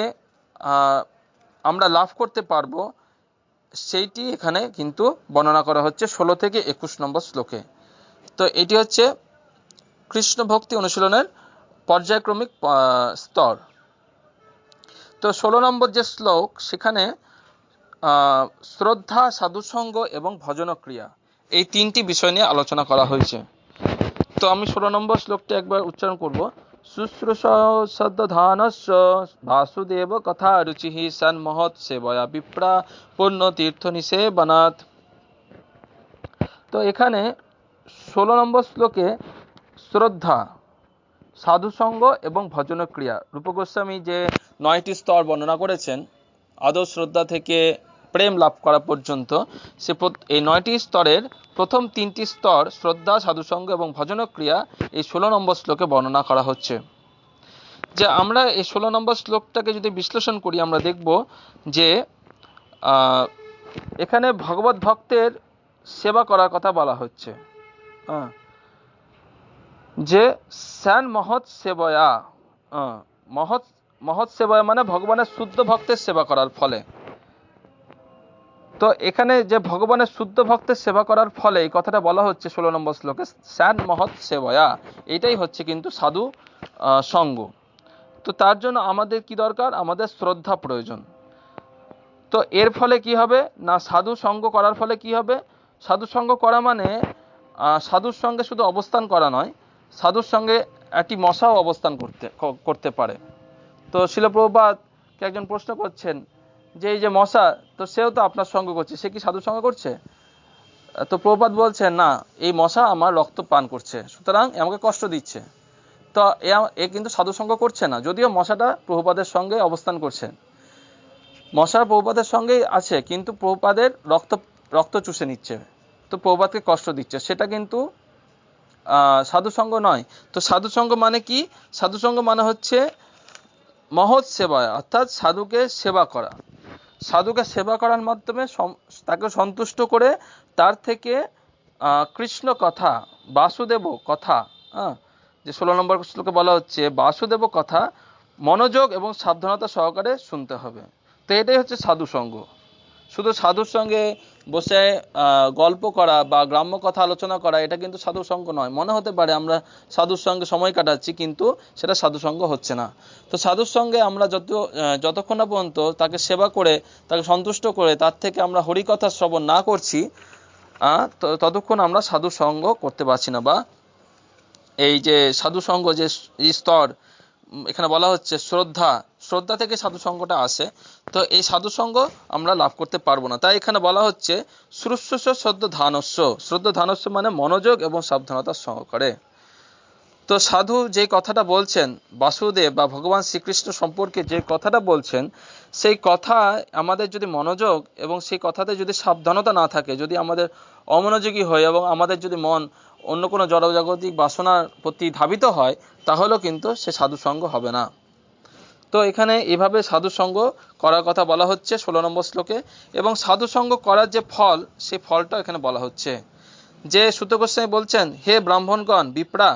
আমরা লাভ করতে পারবো, সেইটি এখানে কিন্তু বর্ণনা করা হচ্ছে 16 থেকে 21 নম্বর শ্লোকে। তো এটি হচ্ছে কৃষ্ণ ভক্তি অনুশীলনের পর্যায়ক্রমিক স্তর। তো 16 নম্বর যে শ্লোক, সেখানে শ্রদ্ধা, সাধুসঙ্গ এবং ভজনক্রিয়া, এই 3টি বিষয় নিয়ে আলোচনা করা হয়েছে। তো আমি 16 নম্বর শ্লোকটি একবার উচ্চারণ করব। শুশ্রূষাধ্যানস্য বাসুদেব কথা রুচিঃ সন্মহৎ সেবয়া বিপ্রা পূর্ণ তীর্থ নিষেবনাৎ। তো এখানে 16 নম্বর শ্লোকে শ্রদ্ধা, সাধুসঙ্গ এবং ভজনক্রিয়া, রূপ গোস্বামী যে 9টি স্তর বর্ণনা করেছেন, আদৌ শ্রদ্ধা থেকে প্রেম লাভ করা পর্যন্ত, এই 9টি স্তরের প্রথম 3টি স্তর শ্রদ্ধা, সাধুসঙ্গ এবং ভজনক্রিয়া এই 16 নম্বর শ্লোকে বর্ণনা করা হচ্ছে। যে আমরা এই 16 নম্বর শ্লোকটাকে যদি বিশ্লেষণ করি, আমরা দেখব যে এখানে ভগবত ভক্তের সেবা করার কথা বলা হচ্ছে। যে স্যান মহৎ সেবয়া, মহৎ সেবয়া মানে ভগবানের শুদ্ধ ভক্তের সেবা করার ফলে। তো তো এখানে যে ভগবানের শুদ্ধ ভক্তের সেবা করার ফলে এই কথাটা বলা হচ্ছে 16 নম্বর শ্লোকে, স্যান মহৎ সেবয়া, এটাই হচ্ছে কিন্তু সাধু সঙ্গ। তো তার জন্য আমাদের কি দরকার? আমাদের শ্রদ্ধা প্রয়োজন। তো এর ফলে কি হবে না, সাধু সঙ্গ করার ফলে কি হবে? সাধু সঙ্গ করা মানে সাধুর সঙ্গে শুধু অবস্থান করা নয়, সাধুর সঙ্গে একটি মশাও অবস্থান করতে পারে। তো শিল প্রভুপাদকে একজন প্রশ্ন করছেন যে এই যে মশা, তো সেও তো আপনার সঙ্গ করছে, সে কি সাধু সঙ্গ করছে? তো প্রভুপাদ বলছেন না, এই মশা আমার রক্ত পান করছে, সুতরাং আমাকে কষ্ট দিচ্ছে। তো এ কিন্তু সাধু সঙ্গ করছে না, যদিও মশাটা প্রভুপাদের সঙ্গে অবস্থান করছে। মশা প্রভুপাদের সঙ্গেই আছে, কিন্তু প্রভুপাদের রক্ত চুষে নিচ্ছে, তো প্রভুপাদকে কষ্ট দিচ্ছে, সেটা কিন্তু সাধুসঙ্গ নয়। তো সাধুসঙ্গ মানে কি? সাধুসঙ্গ মানে হচ্ছে মহৎ সেবা, অর্থাৎ সাধুকে সেবা করা। সাধুকে সেবা করার মাধ্যমে তাকে সন্তুষ্ট করে তার থেকে কৃষ্ণ কথা, বাসুদেব কথা, যে 16 নম্বর শ্লোকে বলা হচ্ছে বাসুদেব কথা মনোযোগ এবং সাবধানতা সহকারে শুনতে হবে। তো এটাই হচ্ছে সাধু সঙ্গ। শুধু সাধুর সঙ্গে বসে গল্প করা বা গ্রাম্য কথা আলোচনা করা, এটা কিন্তু সাধু সঙ্গ নয়। মনে হতে পারে আমরা সাধুর সঙ্গে সময় কাটাচ্ছি, কিন্তু সেটা সাধু সঙ্গ হচ্ছে না। তো সাধুর সঙ্গে আমরা যতক্ষণ না পর্যন্ত তাকে সেবা করে, তাকে সন্তুষ্ট করে, তার থেকে আমরা হরিকথা শ্রবণ না করছি, ততক্ষণ আমরা সাধু সঙ্গ করতে পারছি না। বা এই যে সাধু সঙ্গ যে স্তর এখানে বলা হচ্ছে শ্রদ্ধা থেকে সাধু সঙ্গটা আসে, তো এই সাধু সঙ্গ আমরা লাভ করতে পারবো না। তাই এখানে বলা হচ্ছে শ্রুষ্যস্য শ্রদ্ধ ধানস্য মানে মনোযোগ এবং সাবধানতা সহকারে। তো সাধু যে কথাটা বলছেন বাসুদেব বা ভগবান শ্রীকৃষ্ণ সম্পর্কে যে কথাটা বলছেন, সেই কথা আমাদের যদি মনোযোগ এবং সেই কথাতে যদি সাবধানতা না থাকে, যদি আমাদের অমনোযোগী হয় এবং আমাদের যদি মন অন্য কোনো জড়জাগতিক বাসনার প্রতি ধাবিত হয়, তাহলেও কিন্তু সে সাধুসঙ্গ হবে না। তো এখানে এভাবে সাধুসঙ্গ করার কথা বলা হচ্ছে 16 নম্বর শ্লোকে। এবং সাধুসঙ্গ করার যে ফল, সেই ফলটা এখানে বলা হচ্ছে। যে সুত গোস্বামী বলছেন, হে ব্রাহ্মণগণ বিপ্রা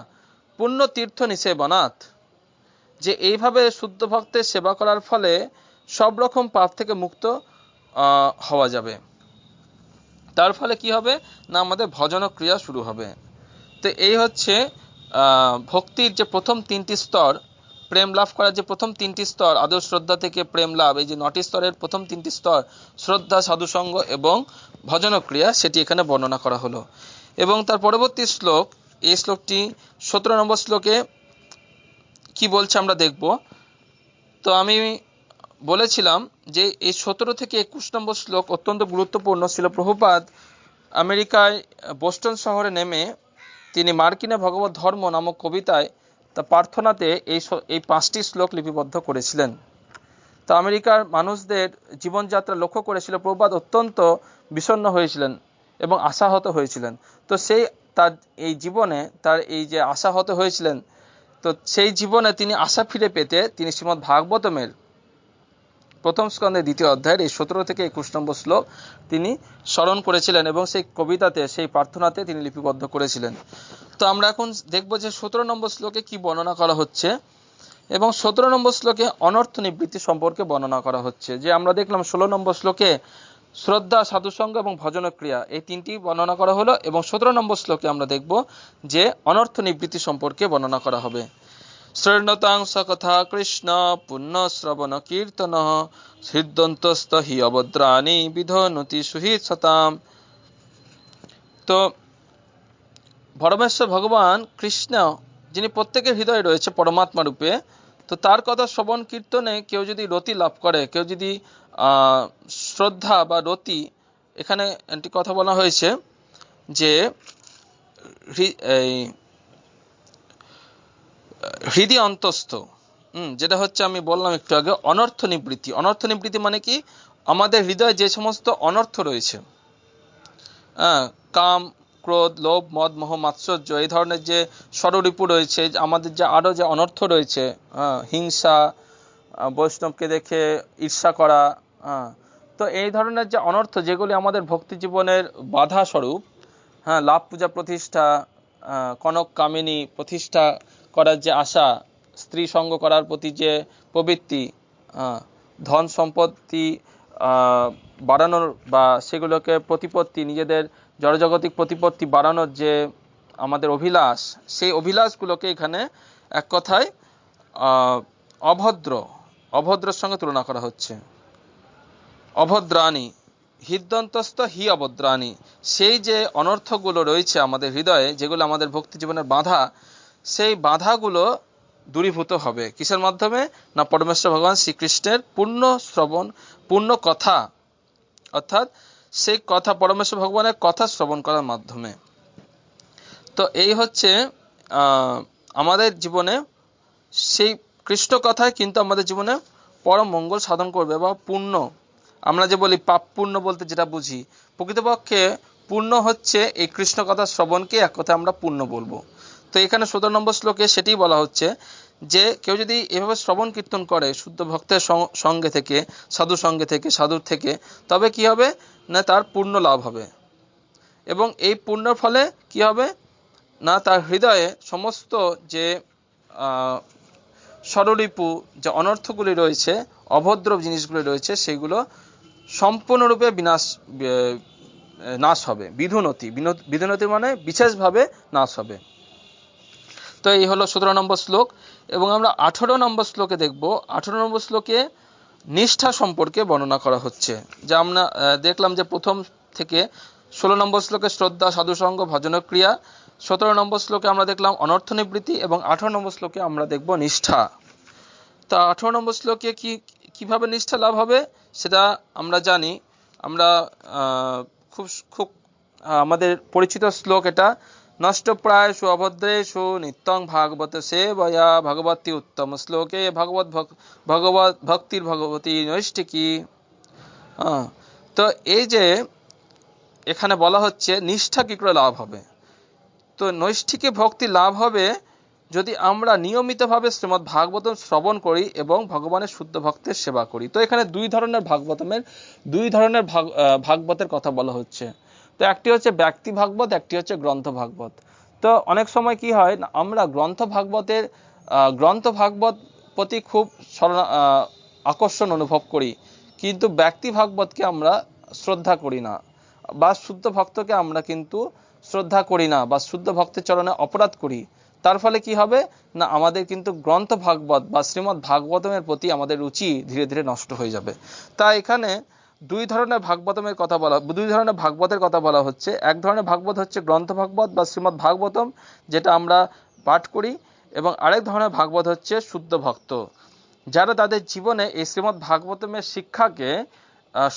পুণ্য তীর্থ নিষেবনাথ, যে এইভাবে শুদ্ধ ভক্তের সেবা করার ফলে সব রকম পাপ থেকে মুক্ত হওয়া যাবে। তার ফলে কি হবে না, আমাদের ভজন ক্রিয়া শুরু হবে। তো এই হচ্ছে ভক্তির যে প্রথম 3টি স্তর, প্রেম লাভ করার যে প্রথম 3টি স্তর, আদর শ্রদ্ধা থেকে প্রেম লাভ, এই যে 9টি স্তরের প্রথম 3টি স্তর, শ্রদ্ধা, সাধুসঙ্গ এবং ভজন ক্রিয়া, সেটি এখানে বর্ণনা করা হলো। এবং তার পরবর্তী শ্লোক, এই শ্লোকটি 17 নম্বর শ্লোকে কি বলছে আমরা দেখব। তো আমি বলেছিলাম যে এই 17 থেকে 21 নম্বর শ্লোক অত্যন্ত গুরুত্বপূর্ণ ছিল। প্রভুপাদ আমেরিকায় বোস্টন শহরে নেমে তিনি মার্কিনে ভগবত ধর্ম নামক কবিতায় তা প্রার্থনাতে এই 5টি শ্লোক লিপিবদ্ধ করেছিলেন। তো আমেরিকার মানুষদের জীবনযাত্রা লক্ষ্য করেছিল প্রভুপাদ অত্যন্ত বিষণ্ণ হয়েছিলেন এবং আশাহত হয়েছিলেন। তো তার এই জীবনে তার এই যে আশাহত হয়েছিলেন, তো সেই জীবনে তিনি আশা ফিরে পেতে তিনি শ্রীমদ্ ভাগবতমের প্রথম স্কন্ধে 2য় অধ্যায়ের এই 17 থেকে 21 নম্বর শ্লোক তিনি স্মরণ করেছিলেন এবং সেই কবিতাতে, সেই প্রার্থনাতে তিনি লিপিবদ্ধ করেছিলেন। তো আমরা এখন দেখব যে 17 নম্বর শ্লোকে কি বর্ণনা করা হচ্ছে। এবং 17 নম্বর শ্লোকে অনর্থ নিবৃত্তি সম্পর্কে বর্ণনা করা হচ্ছে। যে আমরা দেখলাম 16 নম্বর শ্লোকে শ্রদ্ধা, সাধুসঙ্গ এবং ভজন ক্রিয়া, এই 3টি বর্ণনা করা হলো। এবং 17 নম্বর শ্লোকে আমরা দেখব যে অনর্থ নিবৃত্তি সম্পর্কে বর্ণনা করা হবে। শৃণ্বতাং সকথা কৃষ্ণ পুণ্য শ্রবণ কীর্তন হৃদন্তস্থ হি অভদ্রাণি বিধনতি সুহিত সতাম। তো পরমেশ্বর ভগবান কৃষ্ণ, যিনি প্রত্যেকের হৃদয়ে রয়েছে পরমাত্মা রূপে, তো তার কথা শ্রবণ কীর্তনে কেউ যদি রতি লাভ করে, কেউ যদি শ্রদ্ধা বা রতি, এখানে একটি কথা বলা হয়েছে যে হৃদয় অন্তস্থ, যেটা হচ্ছে আমি বললাম একটু আগে অনর্থ নিবৃত্তি। অনর্থ নিবৃত্তি মানে কি, আমাদের হৃদয়ে যে সমস্ত অনর্থ রয়েছে, কাম, ক্রোধ, লোভ, মদ, মোহ, মাৎসর্য, এই ধরনের যে ষড়রিপু রয়েছে, আমাদের যে আরো যে অনর্থ রয়েছে, হিংসা, বৈষ্ণবকে দেখে ঈর্ষা করা, তো এই ধরনের যে অনর্থ, যেগুলি আমাদের ভক্তি জীবনের বাধা স্বরূপ, লাভ, পূজা, প্রতিষ্ঠা, কনক কামিনী প্রতিষ্ঠা করার যে আশা, স্ত্রী সঙ্গ করার প্রতি যে প্রবৃত্তি, ধন সম্পত্তি বাড়ানোর বা সেগুলোকে প্রতিপত্তি, নিজেদের জড়জাগতিক প্রতিপত্তি বাড়ানোর যে আমাদের অভিলাষ, সেই অভিলাষগুলোকে এখানে এক কথায় অভদ্রের সঙ্গে তুলনা করা হচ্ছে। অভদ্রাণী হৃদন্তস্থ হি অভদ্রাণী, সেই যে অনর্থগুলো রয়েছে আমাদের হৃদয়ে, যেগুলো আমাদের ভক্তি জীবনের বাধা, সেই বাধাগুলো দূরীভূত হবে কিসের মাধ্যমে? না পরমেশ্বর ভগবান শ্রীকৃষ্ণের পূর্ণ শ্রবণ, পূর্ণ কথা, অর্থাৎ সেই কথা পরমেশ্বর ভগবানের কথা শ্রবণ করার মাধ্যমে। তো এই হচ্ছে আমাদের জীবনে সেই কৃষ্ণ কথায় কিন্তু আমাদের জীবনে পরম মঙ্গল সাধন করবে বা পূর্ণ। আমরা যে বলি পাপ পূর্ণ বলতে যেটা বুঝি, প্রকৃতপক্ষে পূর্ণ হচ্ছে এই কৃষ্ণ কথা শ্রবণকে এক কথায় আমরা পূর্ণ বলবো। তো এখানে 17 নম্বর শ্লোকে সেটাই বলা হচ্ছে যে কেউ যদি এভাবে শ্রবণ কীর্তন করে শুদ্ধ ভক্তের সঙ্গে থেকে, সাধু সঙ্গে থেকে, সাধুর থেকে, তবে কি হবে না তার পূর্ণ লাভ হবে। এবং এই পূর্ণর ফলে কি হবে না তার হৃদয়ে সমস্ত যে ষড়রিপু, যে অনর্থগুলি রয়েছে, অভদ্র জিনিসগুলি রয়েছে, সেগুলো সম্পূর্ণরূপে নাশ হবে। বিধুনতি মানে বিশেষভাবে নাশ হবে। তো এই হলো 17 নম্বর শ্লোক। এবং আমরা 18 নম্বর শ্লোকে দেখব। 18 নম্বর শ্লোকে নিষ্ঠা সম্পর্কে বর্ণনা করা হচ্ছে। যা আমরা দেখলাম যে প্রথম থেকে 16 নম্বর শ্লোকে শ্রদ্ধা, সাধুসঙ্গ, ভজনক্রিয়া, 17 নম্বর শ্লোকে আমরা দেখলাম অনর্থ নিবৃত্তি, এবং 18 নম্বর শ্লোকে আমরা দেখব নিষ্ঠা। তা 18 নম্বর শ্লোকে কিভাবে নিষ্ঠা লাভ হবে সেটা আমরা জানি। আমরা খুব আমাদের পরিচিত শ্লোক এটা, নষ্টপ্রায়সু অভদ্রেষু নিত্যং ভাগবত সেবয়া ভগবতী উত্তম শ্লোকে ভগবত ভক্তির ভগবতী নৈষ্ঠিকী। তো এই যে এখানে বলা হচ্ছে নিষ্ঠা কি করে লাভ হবে। তো নৈষ্ঠিকী ভক্তি লাভ হবে যদি আমরা নিয়মিতভাবে শ্রীমদ্ ভাগবতম শ্রবণ করি এবং ভগবানের শুদ্ধ ভক্তের সেবা করি। তো এখানে দুই ধরনের ভাগবতের কথা বলা হচ্ছে। তো একটি হচ্ছে ব্যক্তি ভাগবত, একটি হচ্ছে গ্রন্থ ভাগবত। তো অনেক সময় কি হয় না, আমরা গ্রন্থ ভাগবত প্রতি খুব আকর্ষণ অনুভব করি, কিন্তু ব্যক্তি ভাগবতকে আমরা শ্রদ্ধা করি না, বা শুদ্ধ ভক্তকে আমরা কিন্তু শ্রদ্ধা করি না, বা শুদ্ধ ভক্তের চরণে অপরাধ করি। তার ফলে কি হবে না আমাদের কিন্তু গ্রন্থ ভাগবত বা শ্রীমদ্ ভাগবতমের প্রতি আমাদের রুচি ধীরে ধীরে নষ্ট হয়ে যাবে। তাই এখানে দুই ধরনের ভাগবতের কথা বলা হচ্ছে। এক ধরনের ভাগবত হচ্ছে গ্রন্থ ভাগবত বা শ্রীমদ্ ভাগবতম, যেটা আমরা পাঠ করি, এবং আরেক ধরনের ভাগবত হচ্ছে শুদ্ধ ভক্ত, যারা তাদের জীবনে এই শ্রীমদ্ ভাগবতমের শিক্ষাকে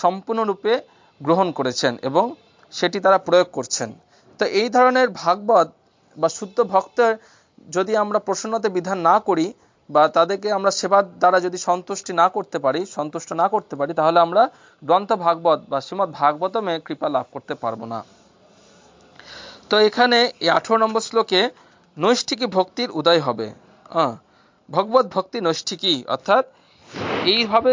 সম্পূর্ণরূপে গ্রহণ করেছেন এবং সেটি তারা প্রয়োগ করছেন। তো এই ধরনের ভাগবত বা শুদ্ধ ভক্তের যদি আমরা প্রসন্নতা বিধান না করি, বা তাদেরকে আমরা সেবার দ্বারা যদি সন্তুষ্ট না করতে পারি, তাহলে আমরা গ্রন্থ ভাগবত বা শ্রীমদ্ ভাগবতমে কৃপা লাভ করতে পারবো না। তো এখানে এই 18 নম্বর শ্লোকে নৈষ্ঠিকী ভক্তির উদয় হবে। ভগবত ভক্তি নৈষ্ঠিকী, অর্থাৎ এইভাবে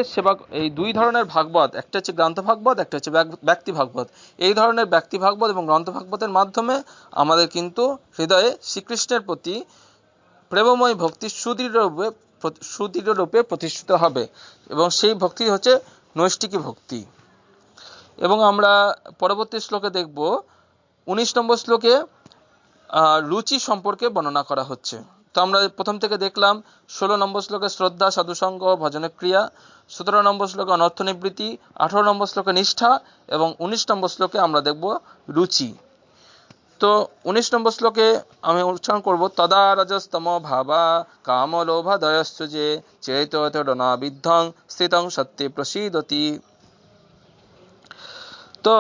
এই দুই ধরনের ভাগবত, একটা হচ্ছে গ্রন্থ ভাগবত, একটা হচ্ছে ব্যক্তি ভাগবত। এই ধরনের ব্যক্তি ভাগবত এবং গ্রন্থ ভাগবতের মাধ্যমে আমাদের কিন্তু হৃদয়ে শ্রীকৃষ্ণের প্রতি প্রেমময় ভক্তি সুদৃঢ় রূপে প্রতিষ্ঠিত হবে, এবং সেই ভক্তি হচ্ছে নৈষ্ঠিকী ভক্তি। এবং আমরা পরবর্তী শ্লোকে দেখব 19 নম্বর শ্লোকে রুচি সম্পর্কে বর্ণনা করা হচ্ছে। তো আমরা প্রথম থেকে দেখলাম 16 নম্বর শ্লোকে শ্রদ্ধা, সাধুসঙ্গ, ভজনক্রিয়া, 17 নম্বর শ্লোকে অনর্থ নিবৃত্তি, 18 নম্বর শ্লোকে নিষ্ঠা, এবং 19 নম্বর শ্লোকে আমরা দেখব রুচি। তো 19 নম্বর শ্লোকে আমি উচ্চারণ করব, তদা রজস্তম ভাবা কাম লোভা দয়স্তুজে চেতনা বিদ্ধং স্থিতং সত্যে প্রসীদতি। তো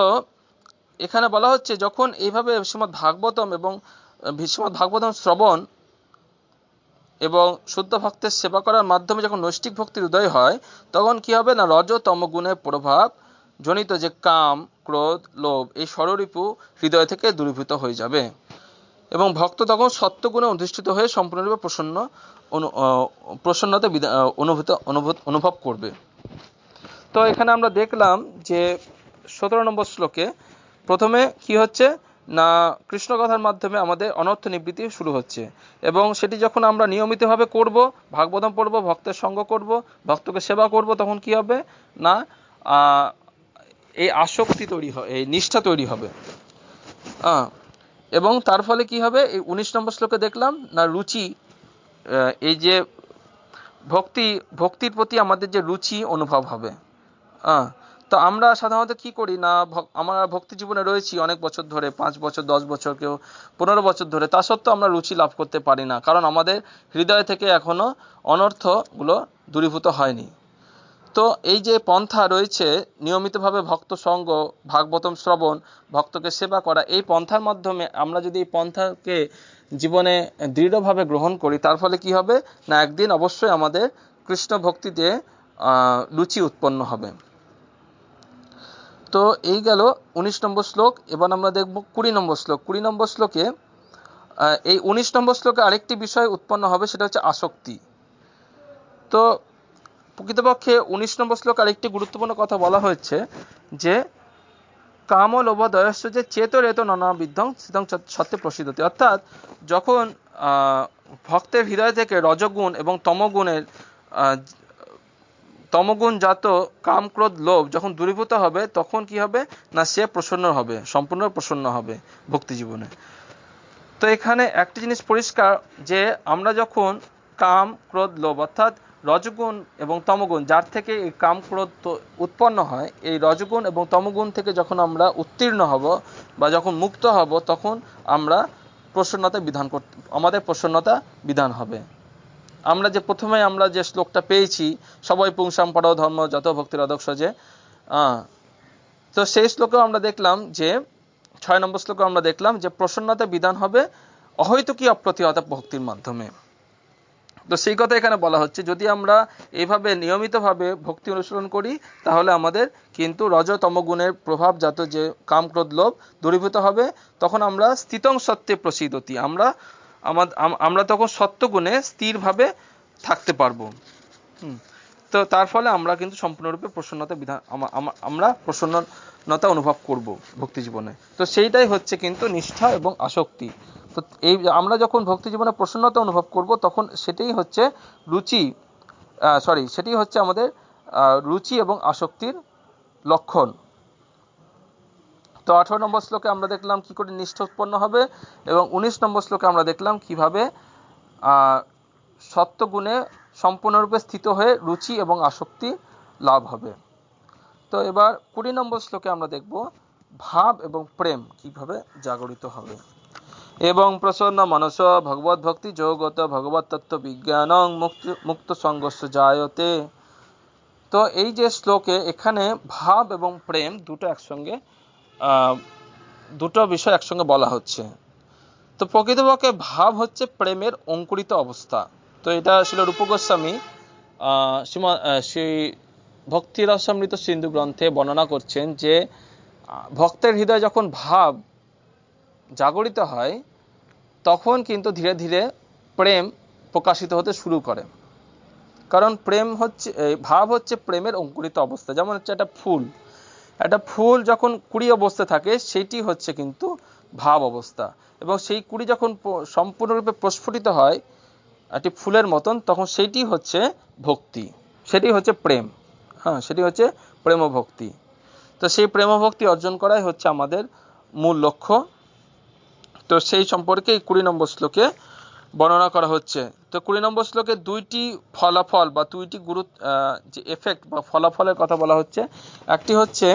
এখানে বলা হচ্ছে যখন এইভাবে শ্রীমদ্ ভাগবতম শ্রবণ এবং শুদ্ধ ভক্তের সেবা করার মাধ্যমে যখন নৈষ্ঠিক ভক্তির উদয় হয়, তখন কি হবে না রজতম গুণের প্রভাব জনিত যে কাম, ক্রোধ, লোভ, এই ষড়রিপু হৃদয় থেকে দূরীভূত হয়ে যাবে, এবং ভক্ত তখন সত্যগুণে অধিষ্ঠিত হয়ে সম্পূর্ণরূপে প্রসন্নতা অনুভব করবে। তো এখানে আমরা দেখলাম যে 17 নম্বর শ্লোকে প্রথমে কি হচ্ছে না কৃষ্ণ কথার মাধ্যমে আমাদের অনর্থ নিবৃত্তি শুরু হচ্ছে, এবং সেটি যখন আমরা নিয়মিতভাবে করব, ভাগবতম পড়ব, ভক্তের সঙ্গ করব, ভক্তকে সেবা করব, তখন কি হবে না এই আসক্তি তৈরি হবে, এই নিষ্ঠা তৈরি হবে। এবং তার ফলে কি হবে, এই 19 নম্বর শ্লোকে দেখলাম না রুচি, এই যে ভক্তির প্রতি আমাদের যে রুচি অনুভব হবে। তো আমরা সাধারণত কি করি না, আমরা ভক্তি জীবনে রয়েছি অনেক বছর ধরে, 5 বছর 10 বছর, কেউ 15 বছর ধরে, তা সত্ত্বেও আমরা রুচি লাভ করতে পারি না, কারণ আমাদের হৃদয় থেকে এখনো অনর্থগুলো দূরীভূত হয়নি। তো এই যে পন্থা রয়েছে, নিয়মিতভাবে ভক্ত সঙ্গ, ভাগবতম শ্রবণ, ভক্তকে সেবা করা, এই পন্থার মাধ্যমে আমরা যদি এই পন্থাকে জীবনে দৃঢ়ভাবে গ্রহণ করি, তার ফলে কি হবে না একদিন অবশ্যই আমাদের কৃষ্ণ ভক্তিতে রুচি উৎপন্ন হবে। তো এই গেল 19 নম্বর শ্লোক। এবার আমরা দেখব 20 নম্বর শ্লোক। 20 নম্বর শ্লোকে এই 19 নম্বর শ্লোকে আরেকটি বিষয় উৎপন্ন হবে, সেটা হচ্ছে আসক্তি। তো প্রকৃতপক্ষে 19 নম্বর শ্লোকে আরেকটি গুরুত্বপূর্ণ কথা বলা হয়েছে যে কাম লোভ দয়স্য যে চেতরেত নানাবিধং স্থিতং সত্যে প্রসিদ্ধতি, অর্থাৎ যখন ভক্তের হৃদয় থেকে রজগুণ এবং তমগুণ জাত কাম ক্রোধ লোভ যখন দূরীভূত হবে, তখন কি হবে না সে প্রসন্ন হবে, সম্পূর্ণ প্রসন্ন হবে ভক্তি জীবনে। তো এখানে একটি জিনিস পরিষ্কার যে আমরা যখন কাম ক্রোধ লোভ অর্থাৎ রজগুণ এবং তমগুণ, যার থেকে এই কাম ক্রোধ উৎপন্ন হয়, এই রজগুণ এবং তমগুণ থেকে যখন আমরা উত্তীর্ণ হব বা যখন মুক্ত হব, তখন আমরা আমাদের প্রসন্নতা বিধান হবে। আমরা যে প্রথমে আমরা যে শ্লোকটা পেয়েছি, সবাই পুংসাম পরো ধর্ম যত ভক্তির অদক্ষজে, তো সেই শ্লোকেও আমরা দেখলাম যে 6 নম্বর শ্লোকে আমরা দেখলাম যে প্রসন্নতা বিধান হবে অহৈতুকী অপ্রতিহত ভক্তির মাধ্যমে। তো সেই কথা এখানে বলা হচ্ছে, যদি আমরা এইভাবে নিয়মিতভাবে ভক্তি অনুসরণ করি, তাহলে আমাদের কিন্তু রজতম গুণের প্রভাবজাত যে কাম ক্রোধ লোভ দূরীভূত হবে, তখন আমরা স্থিতং সত্যে প্রসিদ্ধতি, আমরা তখন সত্যগুণে স্থিরভাবে থাকতে পারবো। তো তার ফলে আমরা কিন্তু সম্পূর্ণরূপে আমরা প্রসন্নতা অনুভব করব ভক্তি জীবনে। তো সেইটাই হচ্ছে কিন্তু নিষ্ঠা এবং আসক্তি। তো এই আমরা যখন ভক্তি জীবনে প্রসন্নতা অনুভব করব, তখন সেটাই হচ্ছে আমাদের রুচি এবং আসক্তির লক্ষণ। তো 18 নম্বর শ্লোকে আমরা দেখলাম কি করে নিষ্ঠা উৎপন্ন হবে, এবং 19 নম্বর শ্লোকে আমরা দেখলাম কিভাবে সত্যগুণে সম্পূর্ণরূপে স্থিত হয়ে রুচি এবং আসক্তি লাভ হবে। তো এবার 20 নম্বর শ্লোকে আমরা দেখব ভাব এবং প্রেম কিভাবে জাগরিত হবে। এবং প্রসন্ন মনস ভগবত ভক্তি যোগত ভগবত তত্ত্ব বিজ্ঞানং মুক্ত সঙ্গস্য জায়তে। তো এই যে শ্লোকে এখানে ভাব এবং প্রেম দুটো বিষয় একসঙ্গে বলা হচ্ছে। তো প্রকৃতপক্ষে ভাব হচ্ছে প্রেমের অঙ্কুরিত অবস্থা। তো এটা ছিল রূপ গোস্বামী সেই ভক্তি রসামৃত সিন্ধু গ্রন্থে বর্ণনা করছেন যে ভক্তের হৃদয়ে যখন ভাব জাগরিত হয়, তখন কিন্তু ধীরে ধীরে প্রেম প্রকাশিত হতে শুরু করে। কারণ ভাব হচ্ছে প্রেমের অঙ্কুরিত অবস্থা। যেমন হচ্ছে একটা ফুল যখন কুড়ি অবস্থায় থাকে, সেটি হচ্ছে কিন্তু ভাব অবস্থা, এবং সেই কুড়ি যখন সম্পূর্ণরূপে প্রস্ফুটিত হয় একটি ফুলের মতন, তখন সেটি হচ্ছে ভক্তি, সেটি হচ্ছে প্রেম। সেটি হচ্ছে প্রেম ভক্তি। তো সেই প্রেম ভক্তি অর্জন করাই হচ্ছে আমাদের মূল লক্ষ্য। তো সেই সম্পর্কে 20 নম্বর শ্লোকে বর্ণনা করা হচ্ছে। তো 20 নম্বর শ্লোকে দুইটি ফলাফল বা দুইটি যে এফেক্ট বা ফলাফলের কথা বলা হচ্ছে। একটি হচ্ছে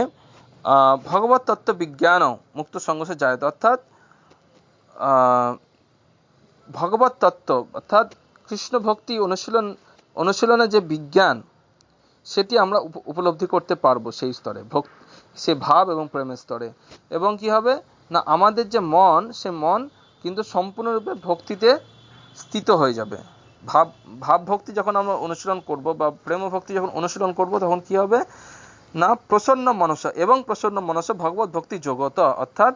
ভগবত তত্ত্ব বিজ্ঞান মুক্ত সংঘর্ষে জায়ত, অর্থাৎ ভগবত তত্ত্ব অর্থাৎ কৃষ্ণ ভক্তি অনুশীলনের যে বিজ্ঞান, সেটি আমরা উপলব্ধি করতে পারবো সেই স্তরে, সে ভাব এবং প্রেমের স্তরে। এবং কি হবে না আমাদের যে মন, সে মন কিন্তু সম্পূর্ণরূপে ভক্তিতে স্থিত হয়ে যাবে। ভাব ভক্তি যখন আমরা অনুশীলন করব বা প্রেম ভক্তি যখন অনুশীলন করব, তখন কি হবে না প্রসন্ন মনস ভগবত ভক্তি জগত, অর্থাৎ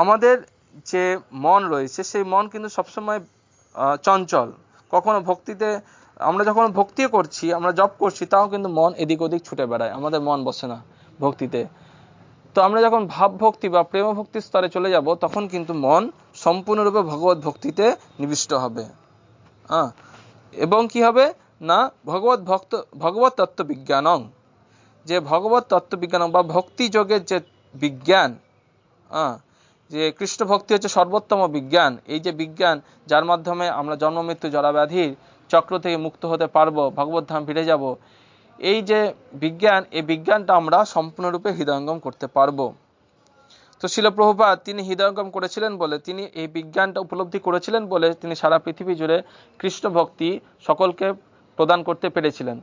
আমাদের যে মন রয়েছে সেই মন কিন্তু সবসময় চঞ্চল। কখনো ভক্তিতে আমরা যখন ভক্তিও করছি, আমরা জপ করছি, তাও কিন্তু মন এদিক ওদিক ছুটে বেড়ায়, আমাদের মন বসে না ভক্তিতে। তো আমরা যখন ভাব ভক্তি বা প্রেম ভক্তির স্তরে চলে যাব, তখন কিন্তু মন সম্পূর্ণরূপে ভগবত ভক্তিতে নিবিষ্ট হবে। এবং কি হবে না ভগবত তত্ত্ব বিজ্ঞানং, যে ভগবত তত্ত্ববিজ্ঞান বা ভক্তি যোগের যে বিজ্ঞান, যে কৃষ্ণ ভক্তি হচ্ছে সর্বোত্তম বিজ্ঞান, এই যে বিজ্ঞান যার মাধ্যমে আমরা জন্ম মৃত্যু জরা ব্যাধির চক্র থেকে মুক্ত হতে পারবো, ভগবত ধাম ফিরে যাব, এই যে বিজ্ঞান, এই বিজ্ঞানটা আমরা সম্পূর্ণরূপে হৃদয়ঙ্গম করতে পারবো। তো শিল প্রভুপাদ তিনি হৃদয়ঙ্গম করেছিলেন বলে, তিনি এই বিজ্ঞানটা উপলব্ধি করেছিলেন বলে তিনি সারা পৃথিবী জুড়ে কৃষ্ণ ভক্তি সকলকে প্রদান করতে পেরেছিলেন।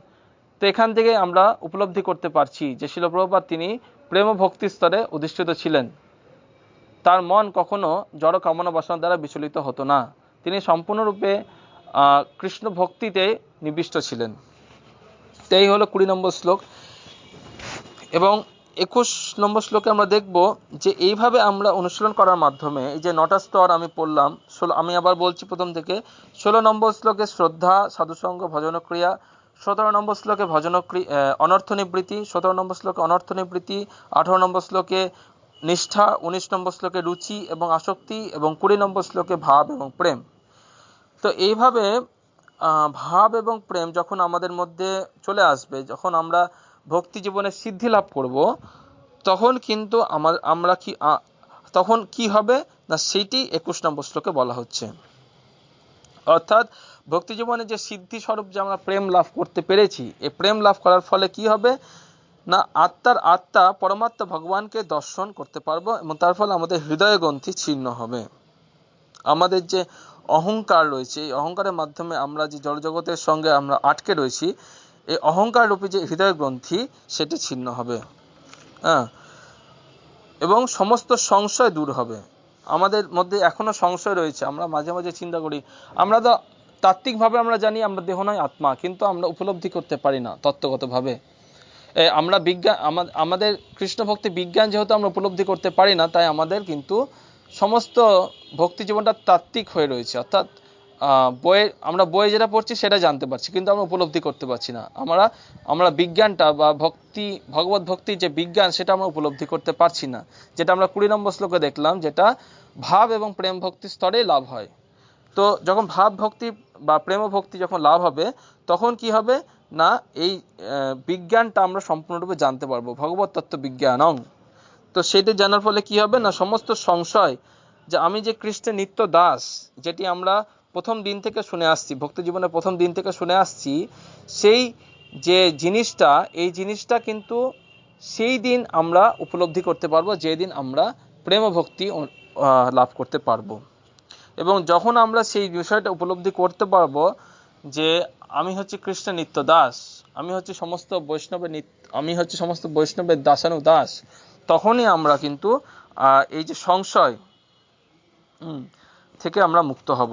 তো এখান থেকে আমরা উপলব্ধি করতে পারছি যে শিল প্রভুপাদ তিনি প্রেম ভক্তি স্তরে অধিষ্ঠিত ছিলেন। তার মন কখনো জড় কামনা বাসনা দ্বারা বিচলিত হতো না, তিনি সম্পূর্ণরূপে কৃষ্ণ ভক্তিতে নিবিষ্ট ছিলেন। তো এই হলো 20 নম্বর শ্লোক। এবং 21 নম্বর শ্লোকে আমরা দেখব যে এইভাবে আমরা অনুশীলন করার মাধ্যমে এই যে 9টা স্তর আমি পড়লাম, আমি আবার বলছি প্রথম থেকে। 16 নম্বর শ্লোকে শ্রদ্ধা, সাধুসঙ্গ, ভজনক্রিয়া, 17 নম্বর শ্লোকে অনর্থ নিবৃত্তি, 17 নম্বর শ্লোকে অনর্থ নিবৃত্তি, 18 নম্বর শ্লোকে নিষ্ঠা, 19 নম্বর শ্লোকে রুচি এবং আসক্তি, এবং 20 নম্বর শ্লোকে ভাব এবং প্রেম। তো এইভাবে ভাব এবং প্রেম যখন আমাদের মধ্যে চলে আসবে, যখন আমরা ভক্তি জীবনে সিদ্ধি লাভ করব, তখন কিন্তু তখন কি হবে না, সেইটি 21 নম্বর শ্লোকে বলা হচ্ছে। অর্থাৎ ভক্তি জীবনে যে সিদ্ধি স্বরূপ যে আমরা প্রেম লাভ করতে পেরেছি, এই প্রেম লাভ করার ফলে কি হবে না, আত্মা পরমাত্মা ভগবানকে দর্শন করতে পারবো, এবং তার ফলে আমাদের হৃদয় গ্রন্থি ছিন্ন হবে। আমাদের যে অহংকার রয়েছে, এই অহংকারের মাধ্যমে আমরা যে জড়জগতের সঙ্গে আমরা আটকে রয়েছি, এই অহংকার রূপী যে হৃদয় গ্রন্থি সেটি ছিন্ন হবে, এবং সমস্ত সংশয় দূর হবে। আমাদের মধ্যে এখনো সংশয় রয়েছে, আমরা মাঝে মাঝে চিন্তা করি, আমরা তো তাত্ত্বিকভাবে আমরা জানি আমরা দেহ নয় আত্মা, কিন্তু আমরা উপলব্ধি করতে পারি না তত্ত্বগতভাবে। আমরা বিজ্ঞান, আমাদের কৃষ্ণ ভক্তি বিজ্ঞান যেহেতু আমরা উপলব্ধি করতে পারি না, তাই আমাদের কিন্তু সমস্ত ভক্তি জীবনটা তাত্ত্বিক হয়ে রয়েছে। অর্থাৎ আমরা বইয়ে যেটা পড়ছি সেটা জানতে পারছি, কিন্তু আমরা উপলব্ধি করতে পারছি না। আমরা বিজ্ঞানটা বা ভগবত ভক্তির যে বিজ্ঞান সেটা আমরা উপলব্ধি করতে পারছি না, যেটা আমরা 20 নম্বর শ্লোকে দেখলাম, যেটা ভাব এবং প্রেম ভক্তি স্তরে লাভ হয়। তো যখন ভাব ভক্তি বা প্রেম ভক্তি যখন লাভ হবে, তখন কি হবে না, এই বিজ্ঞানটা আমরা সম্পূর্ণরূপে জানতে পারবো, ভগবত তত্ত্ব বিজ্ঞানং। তো সেটি জানার ফলে কি হবে না, সমস্ত সংশয়, যে আমি যে কৃষ্ণের নিত্য দাস, যেটি আমরা প্রথম দিন থেকে শুনে আসছি, ভক্তি জীবনের প্রথম দিন থেকে শুনে আসছি, সেই যে জিনিসটা, এই জিনিসটা কিন্তু সেই দিন আমরা উপলব্ধি করতে পারবো যেদিন আমরা প্রেম ভক্তি লাভ করতে পারবো। এবং যখন আমরা সেই বিষয়টা উপলব্ধি করতে পারবো যে আমি হচ্ছে কৃষ্ণের নিত্য দাস, আমি হচ্ছে সমস্ত বৈষ্ণবের দাসানুদাস, তখনই আমরা কিন্তু এই যে সংশয় থেকে আমরা মুক্ত হব।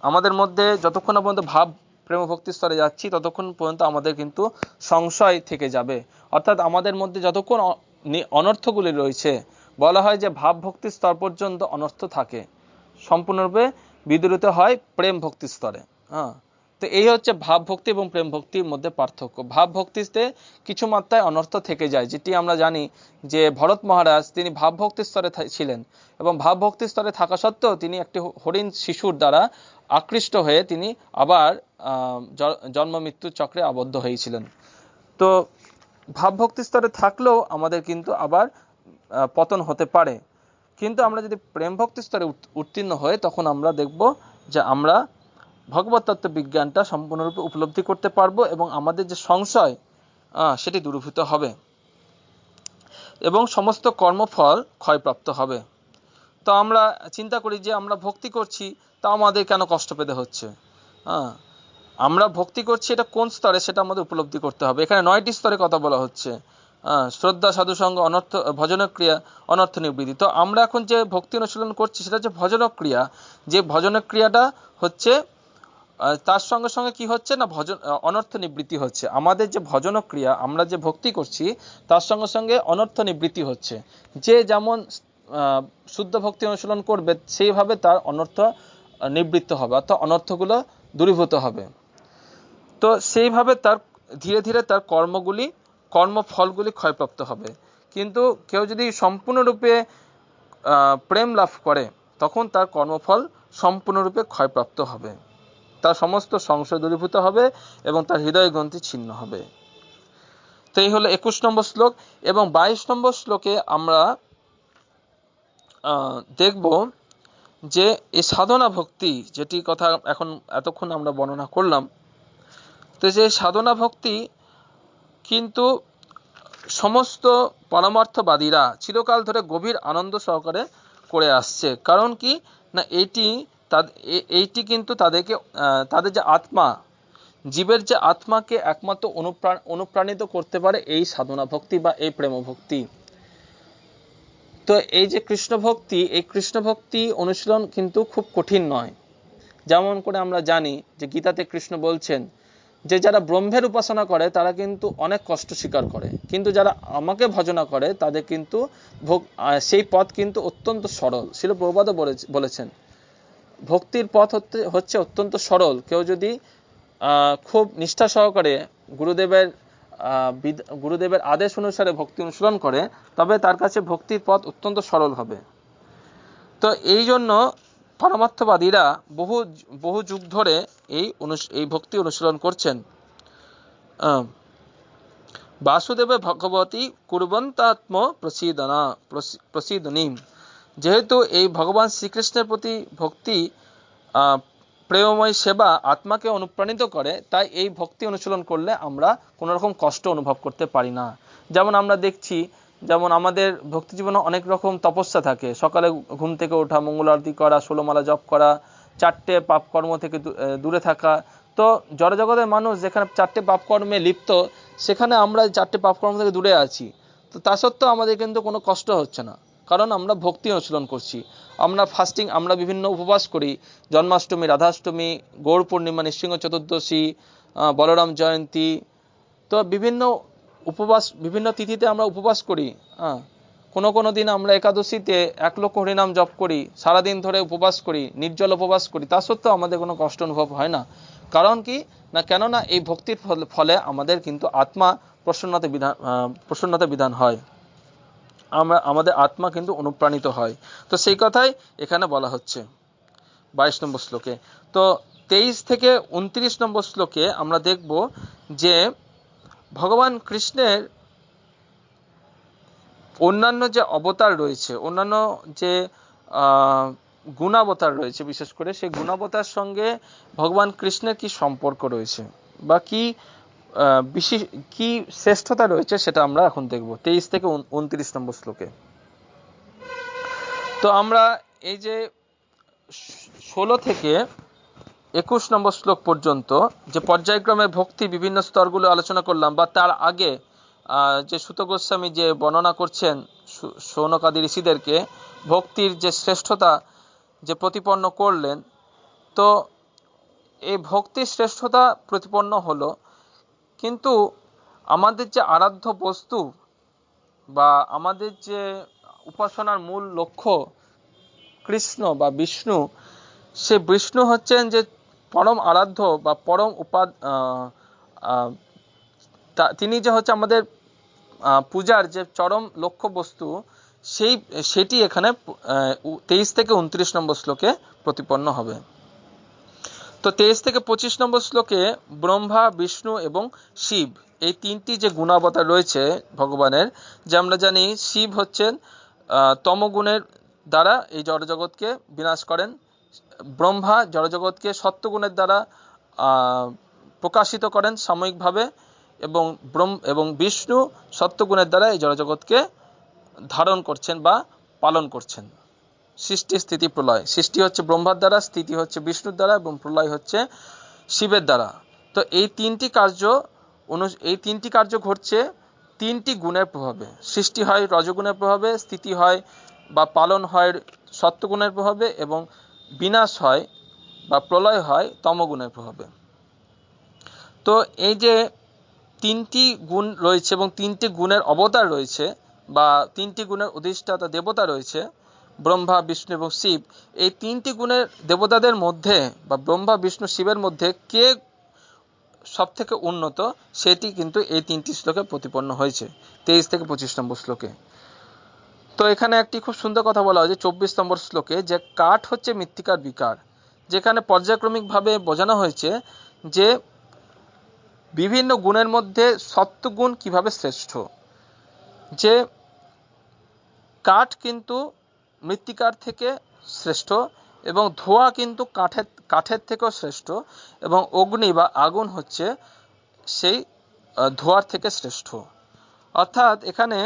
আমাদের মধ্যে যতক্ষণ পর্যন্ত ভাব প্রেম ভক্তি স্তরে যাচ্ছি, ততক্ষণ পর্যন্ত আমাদের কিন্তু সংশয় থেকে যাবে। অর্থাৎ আমাদের মধ্যে যতক্ষণ অনর্থগুলি রয়েছে, বলা হয় যে ভাব ভক্তির স্তর পর্যন্ত অনর্থ থাকে, সম্পূর্ণরূপে বিদূরিত হয় প্রেম ভক্তি স্তরে। তো এই হচ্ছে ভাব ভক্তি এবং প্রেম ভক্তির মধ্যে পার্থক্য। ভাব ভক্তিতে কিছু মাত্রায় অনর্থ থেকে যায়, যেটি আমরা জানি যে ভরত মহারাজ তিনি ভাব ভক্তির স্তরে ছিলেন, এবং ভাব ভক্তির স্তরে থাকা সত্ত্বেও তিনি একটি হরিণ শিশুর দ্বারা আকৃষ্ট হয়ে তিনি আবার জন্ম মৃত্যুর চক্রে আবদ্ধ হয়েছিলেন। তো ভাব ভক্তি স্তরে থাকলেও আমাদের কিন্তু আবার পতন হতে পারে, কিন্তু আমরা যদি প্রেম ভক্তি স্তরে উত্তীর্ণ হই, তখন আমরা দেখব যে আমরা ভগবত তত্ত্ব বিজ্ঞানটা সম্পূর্ণরূপে উপলব্ধি করতে পারবো, এবং আমাদের যে সংশয় সেটি দূরীভূত হবে, এবং সমস্ত কর্মফল ক্ষয়প্রাপ্ত হবে। তো আমরা চিন্তা করি যে আমরা ভক্তি করছি, তা আমাদের কেন কষ্ট পেতে হচ্ছে। আমরা ভক্তি করছি এটা কোন স্তরে, সেটা আমাদের উপলব্ধি করতে হবে। এখানে 9টি স্তরে কথা বলা হচ্ছে, শ্রদ্ধা, সাধুসঙ্গ, ভজনক্রিয়া, অনর্থ নিবৃত্তি। তো আমরা এখন যে ভক্তি অনুশীলন করছি সেটা হচ্ছে ভজনক্রিয়া। যে ভজনক্রিয়াটা হচ্ছে, তার সঙ্গে সঙ্গে কি হচ্ছে না, অনর্থ নিবৃত্তি হচ্ছে। আমাদের যে ভজনক্রিয়া, আমরা যে ভক্তি করছি, তার সঙ্গে সঙ্গে অনর্থ নিবৃত্তি হচ্ছে। যে যেমন শুদ্ধ ভক্তি অনুশীলন করবে, সেইভাবে তার অনর্থ নিবৃত্ত হবে, অর্থাৎ অনর্থগুলো দূরীভূত হবে। তো সেইভাবে তার ধীরে ধীরে তার কর্মফলগুলি ক্ষয়প্রাপ্ত হবে। কিন্তু কেউ যদি সম্পূর্ণরূপে প্রেম লাভ করে, তখন তার কর্মফল সম্পূর্ণরূপে ক্ষয়প্রাপ্ত হবে, তার সমস্ত সংশয় দূরীভূত হবে, এবং তার হৃদয় গ্রন্থি ছিন্ন হবে। তো এই হলো 21 নম্বর শ্লোক। এবং 22 নম্বর শ্লোকে আমরা দেখব যে এই সাধনা ভক্তি, যেটি কথা এখন এতক্ষণ আমরা বর্ণনা করলাম, তো যে সাধনা ভক্তি কিন্তু সমস্ত পরমার্থবাদীরা চিরকাল ধরে গভীর আনন্দ সহকারে করে আসছে। কারণ কি না, এইটি কিন্তু তাদের যে আত্মা, জীবের যে আত্মাকে একমাত্র অনুপ্রাণিত করতে পারে এই সাধনা ভক্তি বা এই প্রেম ভক্তি। তো এই যে কৃষ্ণ ভক্তি, এই কৃষ্ণ ভক্তি অনুশীলন কিন্তু খুব কঠিন নয়। যেমন করে আমরা জানি যে গীতাতে কৃষ্ণ বলছেন যে যারা ব্রহ্মের উপাসনা করে তারা কিন্তু অনেক কষ্ট স্বীকার করে, কিন্তু যারা আমাকে ভজনা করে তাদের কিন্তু সেই পথ কিন্তু অত্যন্ত সরল। শিল প্রভুপাদও বলেছেন ভক্তির পথ হচ্ছে অত্যন্ত সরল। কেউ যদি খুব নিষ্ঠা সহকারে গুরুদেবের আদেশ অনুসারে ভক্তি অনুশীলন করে, তবে তার কাছে ভক্তির পথ অত্যন্ত সরল হবে। তো এই জন্য পরমার্থবাদীরা বহু যুগ ধরে এই ভক্তি অনুশীলন করছেন। বাসুদেবে ভগবতী কুর্বন্তাত্ম প্রসীদনী। যেহেতু এই ভগবান শ্রীকৃষ্ণের প্রতি ভক্তি প্রেমময় সেবা আত্মাকে অনুপ্রাণিত করে, তাই এই ভক্তি অনুশীলন করলে আমরা কোনো রকম কষ্ট অনুভব করতে পারি না। যেমন আমরা দেখছি, যেমন আমাদের ভক্তি জীবনে অনেক রকম তপস্যা থাকে। সকালে ঘুম থেকে ওঠা, মঙ্গল আরতি করা, 16 মালা জপ করা, 4টে পাপকর্ম থেকে দূরে থাকা। তো জড়জগতের মানুষ যেখানে 4টে পাপকর্মে লিপ্ত, সেখানে আমরা 4টে পাপকর্ম থেকে দূরে আছি। তো তা সত্ত্বেও আমাদের কিন্তু কোনো কষ্ট হচ্ছে না, কারণ আমরা ভক্তি অনুশীলন করছি। আমরা ফাস্টিং, আমরা বিভিন্ন উপবাস করি, জন্মাষ্টমী, রাধাষ্টমী, গৌর পূর্ণিমা, নৃসিংহ চতুর্দশী, বলরাম জয়ন্তী। তো বিভিন্ন তিথিতে আমরা উপবাস করি। কোনো দিন আমরা একাদশীতে 1 লক্ষ হরিনাম জপ করি, সারাদিন ধরে উপবাস করি, নির্জল উপবাস করি। তা সত্ত্বেও আমাদের কোনো কষ্ট অনুভব হয় না। কারণ কি না, কেননা এই ভক্তির ফলে আমাদের কিন্তু আত্মা প্রসন্নতা বিধান হয়, আমাদের আত্মা কিন্তু অনুপ্রাণিত হয়। তো সেই কথাই এখানে বলা হচ্ছে 22 নম্বর শ্লোকে। তো 23 থেকে 29 নম্বর শ্লোকে আমরা দেখব যে ভগবান কৃষ্ণের অন্যান্য যে অবতার রয়েছে, অন্যান্য যে গুণাবতার রয়েছে, বিশেষ করে সেই গুণাবতার সঙ্গে ভগবান কৃষ্ণের কি সম্পর্ক রয়েছে বা কি শ্রেষ্ঠতা রয়েছে, সেটা আমরা এখন দেখব 23 থেকে 29 নম্বর শ্লোকে। তো আমরা এই যে 16 থেকে 21 নম্বর শ্লোক পর্যন্ত যে পর্যায়ক্রমে ভক্তি বিভিন্ন স্তরগুলো আলোচনা করলাম, বা তার আগে যে সুত গোস্বামী যে বর্ণনা করছেন শৌনকাদি ঋষিদেরকে ভক্তির যে শ্রেষ্ঠতা যে প্রতিপন্ন করলেন, তো এই ভক্তির শ্রেষ্ঠতা প্রতিপন্ন হলো, কিন্তু আমাদের যে আরাধ্য বস্তু বা আমাদের যে উপাসনার মূল লক্ষ্য কৃষ্ণ বা বিষ্ণু, সে বিষ্ণু হচ্ছেন যে পরম আরাধ্য বা পরম তিনি যে হচ্ছে আমাদের পূজার যে চরম লক্ষ্য বস্তু, সেটি এখানে 23 থেকে 29 নম্বর শ্লোকে প্রতিপন্ন হবে। তো 23 থেকে 25 নম্বর শ্লোকে ব্রহ্মা, বিষ্ণু এবং শিব, এই 3টি যে গুণাবতার রয়েছে ভগবানের, যে আমরা জানি শিব হচ্ছেন তমগুণের দ্বারা এই জড়জগৎকে বিনাশ করেন, ব্রহ্মা জড়জগৎকে সত্যগুণের দ্বারা প্রকাশিত করেন সাময়িকভাবে, এবং বিষ্ণু সত্যগুণের দ্বারা এই জড়জগৎকে ধারণ করছেন বা পালন করছেন। সৃষ্টি, স্থিতি, প্রলয়। সৃষ্টি হচ্ছে ব্রহ্মার দ্বারা, স্থিতি হচ্ছে বিষ্ণুর দ্বারা, এবং প্রলয় হচ্ছে শিবের দ্বারা। তো এই তিনটি কার্য ঘটছে 3টি গুণের প্রভাবে। সৃষ্টি হয় রজগুণের প্রভাবে, স্থিতি হয় বা পালন হয় সত্যগুণের প্রভাবে, এবং বিনাশ হয় বা প্রলয় হয় তমগুণের প্রভাবে। তো এই যে 3টি গুণ রয়েছে এবং 3টি গুণের অবতার রয়েছে, বা 3টি গুণের অধিষ্ঠাতা দেবতা রয়েছে, ব্রহ্মা, বিষ্ণু এবং শিব। এই 3টি গুণের দেবতাদের মধ্যে বা ব্রহ্মা, বিষ্ণু, শিবের মধ্যে কে সব থেকে উন্নত, সেটি কিন্তু এই 3টি শ্লোকে প্রতিপন্ন হয়েছে 23 থেকে 25 নম্বর শ্লোকে। তো এখানে একটি খুব সুন্দর কথা বলা হয়েছে 24 নম্বর শ্লোকে, যে কাঠ হচ্ছে মৃত্তিকার বিকার, যেখানে পর্যায়ক্রমিকভাবে বোঝানো হয়েছে যে বিভিন্ন গুণের মধ্যে সত্ত্বগুণ কিভাবে শ্রেষ্ঠ, যে কাঠ কিন্তু মৃত্তিকার থেকে শ্রেষ্ঠ এবং ধোঁয়া কিন্তু কাঠের থেকেও শ্রেষ্ঠ এবং অগ্নি বা আগুন হচ্ছে সেই ধোঁয়ার থেকে শ্রেষ্ঠ। অর্থাৎ এখানে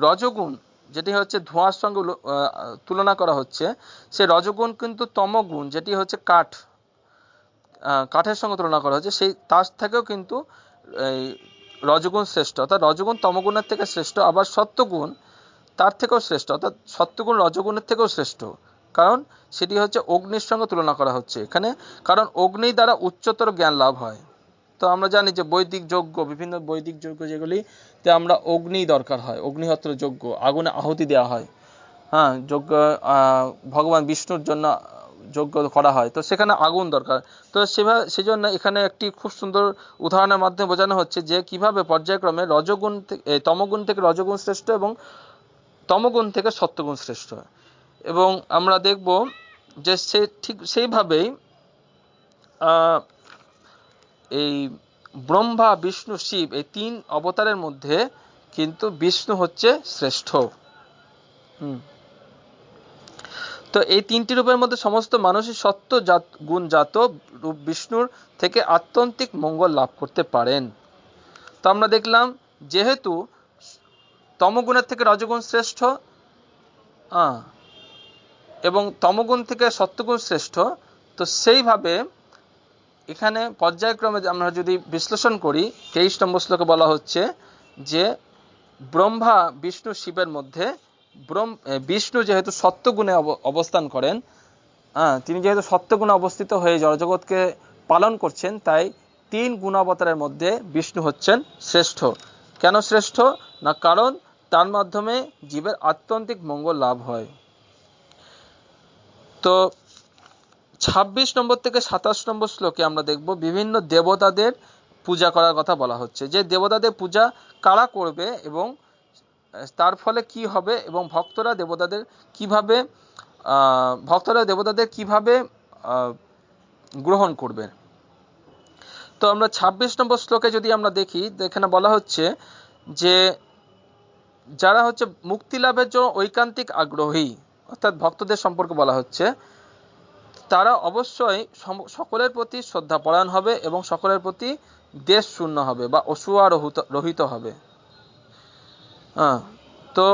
রজগুণ যেটি হচ্ছে ধোঁয়ার সঙ্গে তুলনা করা হচ্ছে, সেই রজগুণ কিন্তু তমগুণ যেটি হচ্ছে কাঠের সঙ্গে তুলনা করা হচ্ছে, সেই তার থেকেও কিন্তু এই রজগুণ শ্রেষ্ঠ, অর্থাৎ রজগুণ তমগুণের থেকে শ্রেষ্ঠ। আবার সত্যগুণ তার থেকেও শ্রেষ্ঠ, অর্থাৎ সত্যগুণ রজগুণের থেকেও শ্রেষ্ঠ, কারণ সেটি হচ্ছে অগ্নির সঙ্গে তুলনা করা হচ্ছে এখানে, কারণ অগ্নি দ্বারা উচ্চতর জ্ঞান লাভ হয়। তো আমরা জানি যে বৈদিক যজ্ঞ, বিভিন্ন বৈদিক যজ্ঞ যেগুলিতে আমরা অগ্নি দরকার হয়, অগ্নিহোত্র যজ্ঞ, আগুনে আহুতি দেওয়া হয়, হ্যাঁ, যজ্ঞ ভগবান বিষ্ণুর জন্য যজ্ঞ করা হয়, তো সেখানে আগুন দরকার। তো সেজন্য এখানে একটি খুব সুন্দর উদাহরণের মাধ্যমে বোঝানো হচ্ছে যে কিভাবে পর্যায়ক্রমে তমগুণ থেকে রজগুণ শ্রেষ্ঠ এবং তমগুণ থেকে সত্যগুণ শ্রেষ্ঠ। এবং আমরা দেখব যে ঠিক সেইভাবেই এই ব্রহ্মা, বিষ্ণু, শিব এই 3 অবতারের মধ্যে কিন্তু বিষ্ণু হচ্ছে শ্রেষ্ঠ। তো এই 3টি রূপের মধ্যে সমস্ত মানুষই সত্য গুণজাত রূপ বিষ্ণুর থেকে আত্যন্তিক মঙ্গল লাভ করতে পারেন। তো আমরা দেখলাম যেহেতু তমগুণের থেকে রজগুণ শ্রেষ্ঠ এবং তমগুণ থেকে সত্যগুণ শ্রেষ্ঠ, তো সেইভাবে এখানে পর্যায়ক্রমে আমরা যদি বিশ্লেষণ করি, 23 নম্বর শ্লোকে বলা হচ্ছে যে ব্রহ্মা, বিষ্ণু, শিবের মধ্যে বিষ্ণু যেহেতু সত্যগুণে অবস্থান করেন, তিনি যেহেতু সত্যগুণে অবস্থিত হয়ে জড়জগৎকে পালন করছেন, তাই 3 গুণাবতারের মধ্যে বিষ্ণু হচ্ছেন শ্রেষ্ঠ। কেন শ্রেষ্ঠ? না কারণ তার মাধ্যমে জীবের আত্যন্তিক মঙ্গল লাভ হয়। তো 26 নম্বর থেকে 27 নম্বর শ্লোকে আমরা দেখব বিভিন্ন দেবতাদের পূজা করার কথা বলা হচ্ছে, যে দেবতাদের পূজা কারা করবে এবং তার ফলে কি হবে এবং ভক্তরা দেবতাদের কিভাবে গ্রহণ করবে। তো আমরা 26 নম্বর শ্লোকে যদি আমরা দেখি, এখানে বলা হচ্ছে যে যারা হচ্ছে মুক্তি লাভের জন্য ঐকান্তিক আগ্রহী, অর্থাৎ ভক্তদের সম্পর্কে বলা হচ্ছে, তারা অবশ্যই সকলের প্রতি শ্রদ্ধাপরায়ণ হবে এবং সকলের প্রতি দেশ শূন্য হবে বা অসূয়া রহিত হবে। তো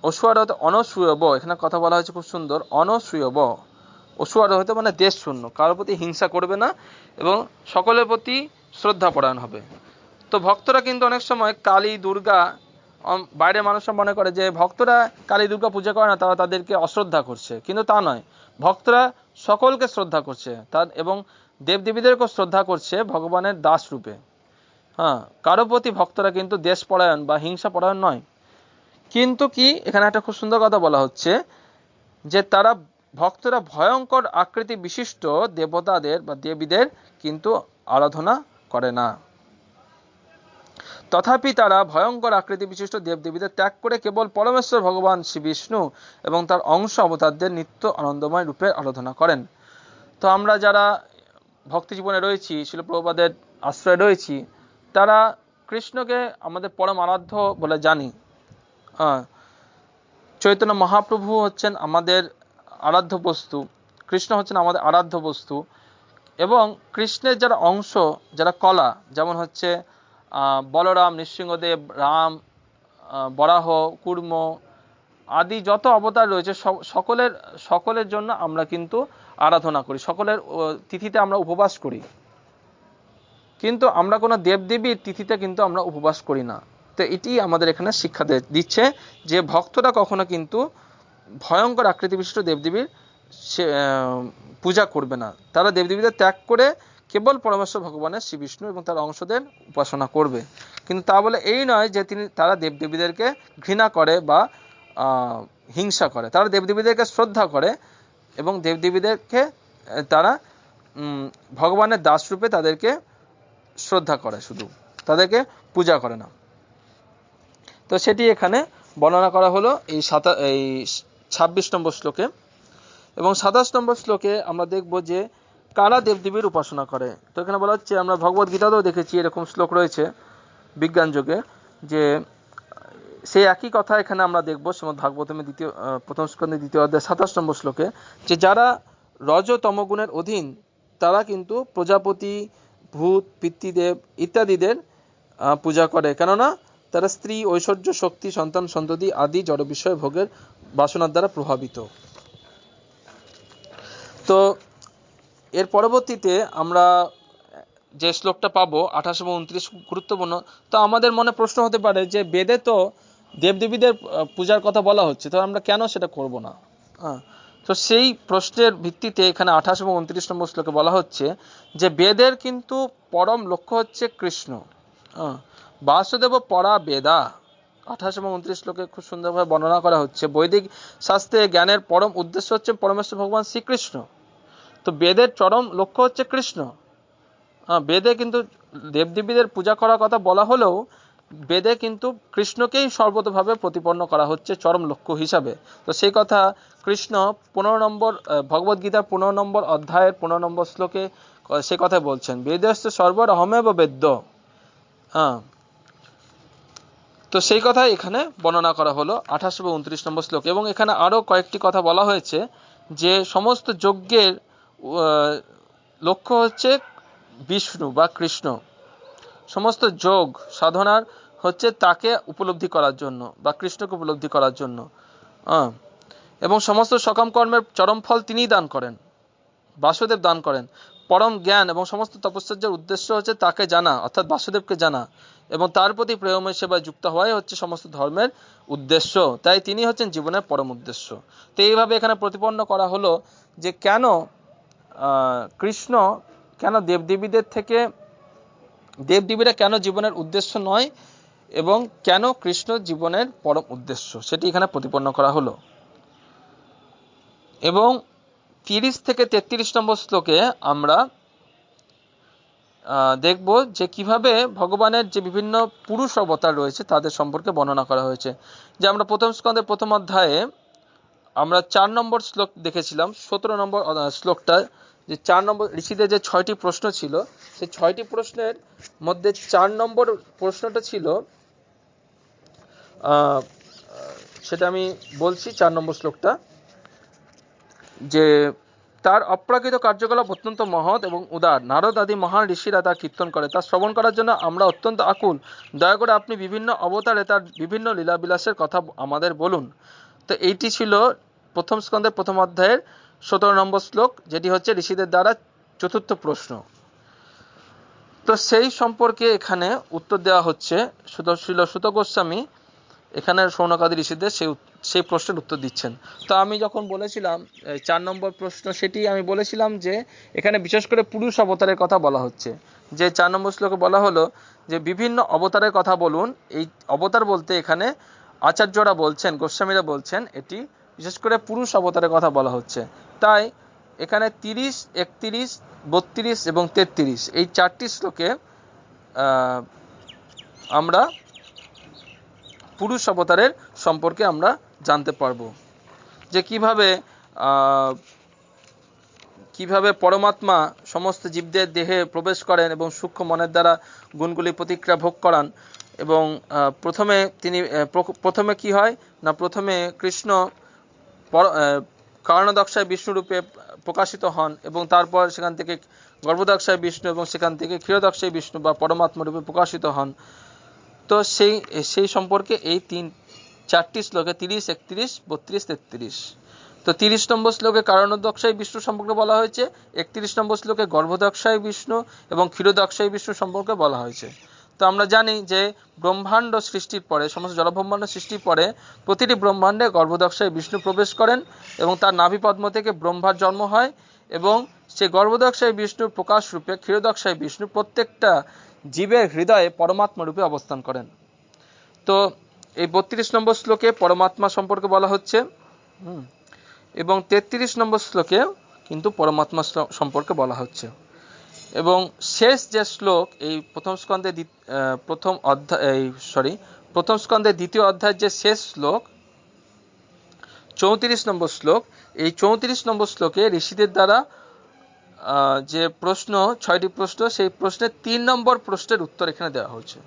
অসূয়া রহিত অনসূয়ব, এখানে কথা বলা হয়েছে খুব সুন্দর, অনসূয়ব, অসূয়া রহিত মানে দেশ শূন্য, কারোর প্রতি হিংসা করবে না এবং সকলের প্রতি শ্রদ্ধাপরায়ণ হবে। তো ভক্তরা কিন্তু অনেক সময় কালী, দুর্গা, বাইরের মানুষরা মনে করে যে ভক্তরা কালী, দুর্গা পূজা করে না, তারা তাদেরকে অশ্রদ্ধা করছে, কিন্তু তা নয়। ভক্তরা সকলকে শ্রদ্ধা করছে এবং দেবদেবীদেরকেও শ্রদ্ধা করছে ভগবানের দাস রূপে। কারো প্রতি ভক্তরা কিন্তু দেশপরায়ণ বা হিংসা পরায়ণ নয়। কিন্তু কি এখানে একটা খুব সুন্দর কথা বলা হচ্ছে যে ভক্তরা ভয়ঙ্কর আকৃতি বিশিষ্ট দেবতাদের বা দেবীদের কিন্তু আরাধনা করে না। তথাপি তারা ভয়ঙ্কর আকৃতি বিশিষ্ট দেবদেবীদের ত্যাগ করে কেবল পরমেশ্বর ভগবান শ্রী বিষ্ণু এবং তার অংশ অবতারদের নিত্য আনন্দময় রূপে আরাধনা করেন। তো আমরা যারা ভক্তি জীবনে রয়েছি, শিল প্রভুপাদের আশ্রয়ে রয়েছি, তারা কৃষ্ণকে আমাদের পরম আরাধ্য বলে জানি। চৈতন্য মহাপ্রভু হচ্ছেন আমাদের আরাধ্য বস্তু, কৃষ্ণ হচ্ছেন আমাদের আরাধ্য বস্তু, এবং কৃষ্ণের যারা অংশ, যারা কলা, যেমন হচ্ছে বলরাম, নৃসিংহদেব, রাম, বরাহ, কুর্ম আদি যত অবতার রয়েছে, সকলের জন্য আমরা কিন্তু আরাধনা করি, সকলের তিথিতে আমরা উপবাস করি, কিন্তু আমরা কোনো দেবদেবীর তিথিতে কিন্তু আমরা উপবাস করি না। তো এটি আমাদের এখানে শিক্ষা দিচ্ছে যে ভক্তরা কখনো কিন্তু ভয়ঙ্কর আকৃতি বিশিষ্ট দেবদেবীর পূজা করবে না, তারা দেবদেবীদের ত্যাগ করে কেবল পরমেশ্বর ভগবানের শ্রী বিষ্ণু এবং তার অংশদের উপাসনা করবে। কিন্তু তা বলে এই নয় যে তারা দেবদেবীদেরকে ঘৃণা করে বা হিংসা করে, তারা দেবদেবীদেরকে শ্রদ্ধা করে এবং দেবদেবীদেরকে তারা ভগবানের দাস রূপে তাদেরকে শ্রদ্ধা করে, শুধু তাদেরকে পূজা করে না। তো সেটি এখানে বর্ণনা করা হলো এই 26 নম্বর শ্লোকে। এবং 27 নম্বর শ্লোকে আমরা দেখব যে কারা দেবদেবীর উপাসনা করে। তো এখানে বলা হচ্ছে, আমরা ভগবত গীতাতেও দেখেছি এরকম শ্লোক রয়েছে বিজ্ঞান যোগে, যে সেই একই কথা এখানে আমরা দেখবো শ্রীমদ্ ভাগবতমে প্রথম স্কন্ধে 2য় অধ্যায় 27 নম্বর শ্লোকে, যে যারা রজ তমগুণের অধীন তারা কিন্তু প্রজাপতি, ভূত, পিতৃদেব ইত্যাদিদের পূজা করে, কেননা তারা স্ত্রী, ঐশ্বর্য, শক্তি, সন্তান, সন্ততি আদি জড় বিষয় ভোগের বাসনার দ্বারা প্রভাবিত। তো এর পরবর্তীতে আমরা যে শ্লোকটা পাবো 28 এবং 29 গুরুত্বপূর্ণ। তো আমাদের মনে প্রশ্ন হতে পারে যে বেদে তো দেবদেবীদের পূজার কথা বলা হচ্ছে, তো আমরা কেন সেটা করব না? তো সেই প্রশ্নের ভিত্তিতে এখানে 28 এবং 29 নম্বর শ্লোকে বলা হচ্ছে যে বেদের কিন্তু পরম লক্ষ্য হচ্ছে কৃষ্ণ। বাসুদেব পরা বেদা 28 এবং 29 শ্লোকে খুব সুন্দরভাবে বর্ণনা করা হচ্ছে। বৈদিক শাস্ত্রে জ্ঞানের পরম উদ্দেশ্য হচ্ছে পরমেশ্বর ভগবান শ্রীকৃষ্ণ। তো বেদের চরম লক্ষ্য হচ্ছে কৃষ্ণ। বেদে কিন্তু দেবদেবীদের পূজা করার কথা বলা হলেও বেদে কিন্তু কৃষ্ণকেই সর্বতভাবে প্রতিপন্ন করা হচ্ছে চরম লক্ষ্য হিসাবে। তো সেই কথা কৃষ্ণ 15 নম্বর ভগবদ গীতার 15 নম্বর অধ্যায়ের 15 নম্বর শ্লোকে সে কথা বলছেন, বেদস্য সর্বর অহমেব বেদ্য। তো সেই কথা এখানে বর্ণনা করা হলো 28 এবং 29 নম্বর শ্লোকে। এবং এখানে আরো কয়েকটি কথা বলা হয়েছে যে সমস্ত যজ্ঞের লক্ষ্য হচ্ছে বিষ্ণু বা কৃষ্ণ। সমস্ত যোগ সাধনার হচ্ছে তাকে উপলব্ধি করার জন্য বা কৃষ্ণকে উপলব্ধি করার জন্য। এবং সমস্ত সকাম কর্মের চরম ফল তিনিই দান করেন, বাসুদেব দান করেন। পরম জ্ঞান এবং সমস্ত তপস্যার উদ্দেশ্য হচ্ছে তাকে জানা, অর্থাৎ বাসুদেবকে জানা, এবং তার প্রতি প্রেমের সেবায় যুক্ত হওয়াই হচ্ছে সমস্ত ধর্মের উদ্দেশ্য। তাই তিনি হচ্ছেন জীবনের পরম উদ্দেশ্য। তো এইভাবে এখানে প্রতিপন্ন করা হলো যে কেন কৃষ্ণ, কেন দেবদেবীদের থেকে দেবদেবীরা কেন জীবনের উদ্দেশ্য নয় এবং কেন কৃষ্ণ জীবনের পরম উদ্দেশ্য, সেটি এখানে প্রতিপন্ন করা হলো। এবং 30 থেকে 33 নম্বর শ্লোকে আমরা দেখব যে কিভাবে ভগবানের যে বিভিন্ন পুরুষ অবতার রয়েছে তাদের সম্পর্কে বর্ণনা করা হয়েছে। যে আমরা প্রথম স্কন্ধের প্রথম অধ্যায়ে আমরা 4 নম্বর শ্লোক দেখেছিলাম, 17 নম্বর শ্লোকটা, যে 4 নম্বর ঋষিদের যে 6টি প্রশ্ন ছিল, সেই 6টি প্রশ্নের মধ্যে 4 নম্বর প্রশ্নটা ছিল, সেটা আমি বলছি 4 নম্বর শ্লোকটা, যে তার অপ্রাকৃত কার্যকলাপ অত্যন্ত মহৎ এবং উদার। নারদ আদি মহান ঋষিরা তা কীর্তন করে, তা শ্রবণ করার জন্য আমরা অত্যন্ত আকুল। দয়া করে আপনি বিভিন্ন অবতারে তার বিভিন্ন লীলাবিলাসের কথা আমাদের বলুন। তো এইটি ছিল প্রথম স্কন্ধের প্রথম অধ্যায়ের 17 নম্বর শ্লোক, যেটি হচ্ছে ঋষিদের দ্বারা চতুর্থ প্রশ্ন। তো সেই সম্পর্কে এখানে উত্তর দেওয়া হচ্ছে। সুত গোস্বামী এখানে শৌনকাদি ঋষিদের সেই প্রশ্নের উত্তর দিচ্ছেন। তো আমি যখন বলেছিলাম 4 নম্বর প্রশ্ন, সেটি আমি বলেছিলাম যে এখানে বিশেষ করে পুরুষ অবতারের কথা বলা হচ্ছে। যে 4 নম্বর শ্লোকে বলা হলো যে বিভিন্ন অবতারের কথা বলুন। এই অবতার বলতে এখানে আচার্যরা বলছেন, গোস্বামীরা বলছেন, এটি বিশেষ করে পুরুষ অবতারের কথা বলা হচ্ছে। তাই এখানে 30, 31, 32 এবং 33 এই 4টি শ্লোকে আমরা পুরুষ অবতারের সম্পর্কে আমরা জানতে পারবো, যে কিভাবে পরমাত্মা সমস্ত জীবদের দেহে প্রবেশ করেন এবং সূক্ষ্ম মনের দ্বারা গুণগুলি প্রতিক্রিয়া ভোগ করান। এবং প্রথমে কি হয় না, প্রথমে কৃষ্ণ কারণদক্ষায় বিষ্ণু রূপে প্রকাশিত হন এবং তারপর সেখান থেকে গর্ভদক্ষায় বিষ্ণু এবং সেখান থেকে ক্ষীরদক্ষায় বিষ্ণু বা পরমাত্মা রূপে প্রকাশিত হন। তো সেই সম্পর্কে এই 4টি শ্লোকে 30, 31, 32, 33। তো 30 নম্বর শ্লোকে কারণদক্ষায় বিষ্ণু সম্পর্কে বলা হয়েছে, 31 নম্বর শ্লোকে গর্ভদক্ষায় বিষ্ণু এবং ক্ষীরদক্ষায় বিষ্ণু সম্পর্কে বলা হয়েছে। তো আমরা জানি যে ব্রহ্মাণ্ড সৃষ্টির পরে, সমস্ত জলব্রহ্মাণ্ড সৃষ্টির পরে প্রতিটি ব্রহ্মাণ্ডে গর্ভদক্ষায় বিষ্ণু প্রবেশ করেন এবং তার নাভিপদ্ম থেকে ব্রহ্মার জন্ম হয়। এবং সে গর্ভদক্ষায় বিষ্ণুর প্রকাশ রূপে ক্ষীরদক্ষায় বিষ্ণু প্রত্যেকটা জীবের হৃদয়ে পরমাত্মা রূপে অবস্থান করেন। তো এই 32 নম্বর শ্লোকে পরমাত্মা সম্পর্কে বলা হচ্ছে এবং 33 নম্বর শ্লোকে কিন্তু পরমাত্মা সম্পর্কে বলা হচ্ছে। এবং শেষ যে শ্লোক এই প্রথম স্কন্ধের 2য় অধ্যায়ের যে শেষ শ্লোক 34 নম্বর শ্লোক, এই 34 নম্বর শ্লোকে ঋষিদের দ্বারা যে প্রশ্ন 6টি প্রশ্ন, সেই প্রশ্নের 3 নম্বর প্রশ্নের উত্তর এখানে দেওয়া হয়েছে।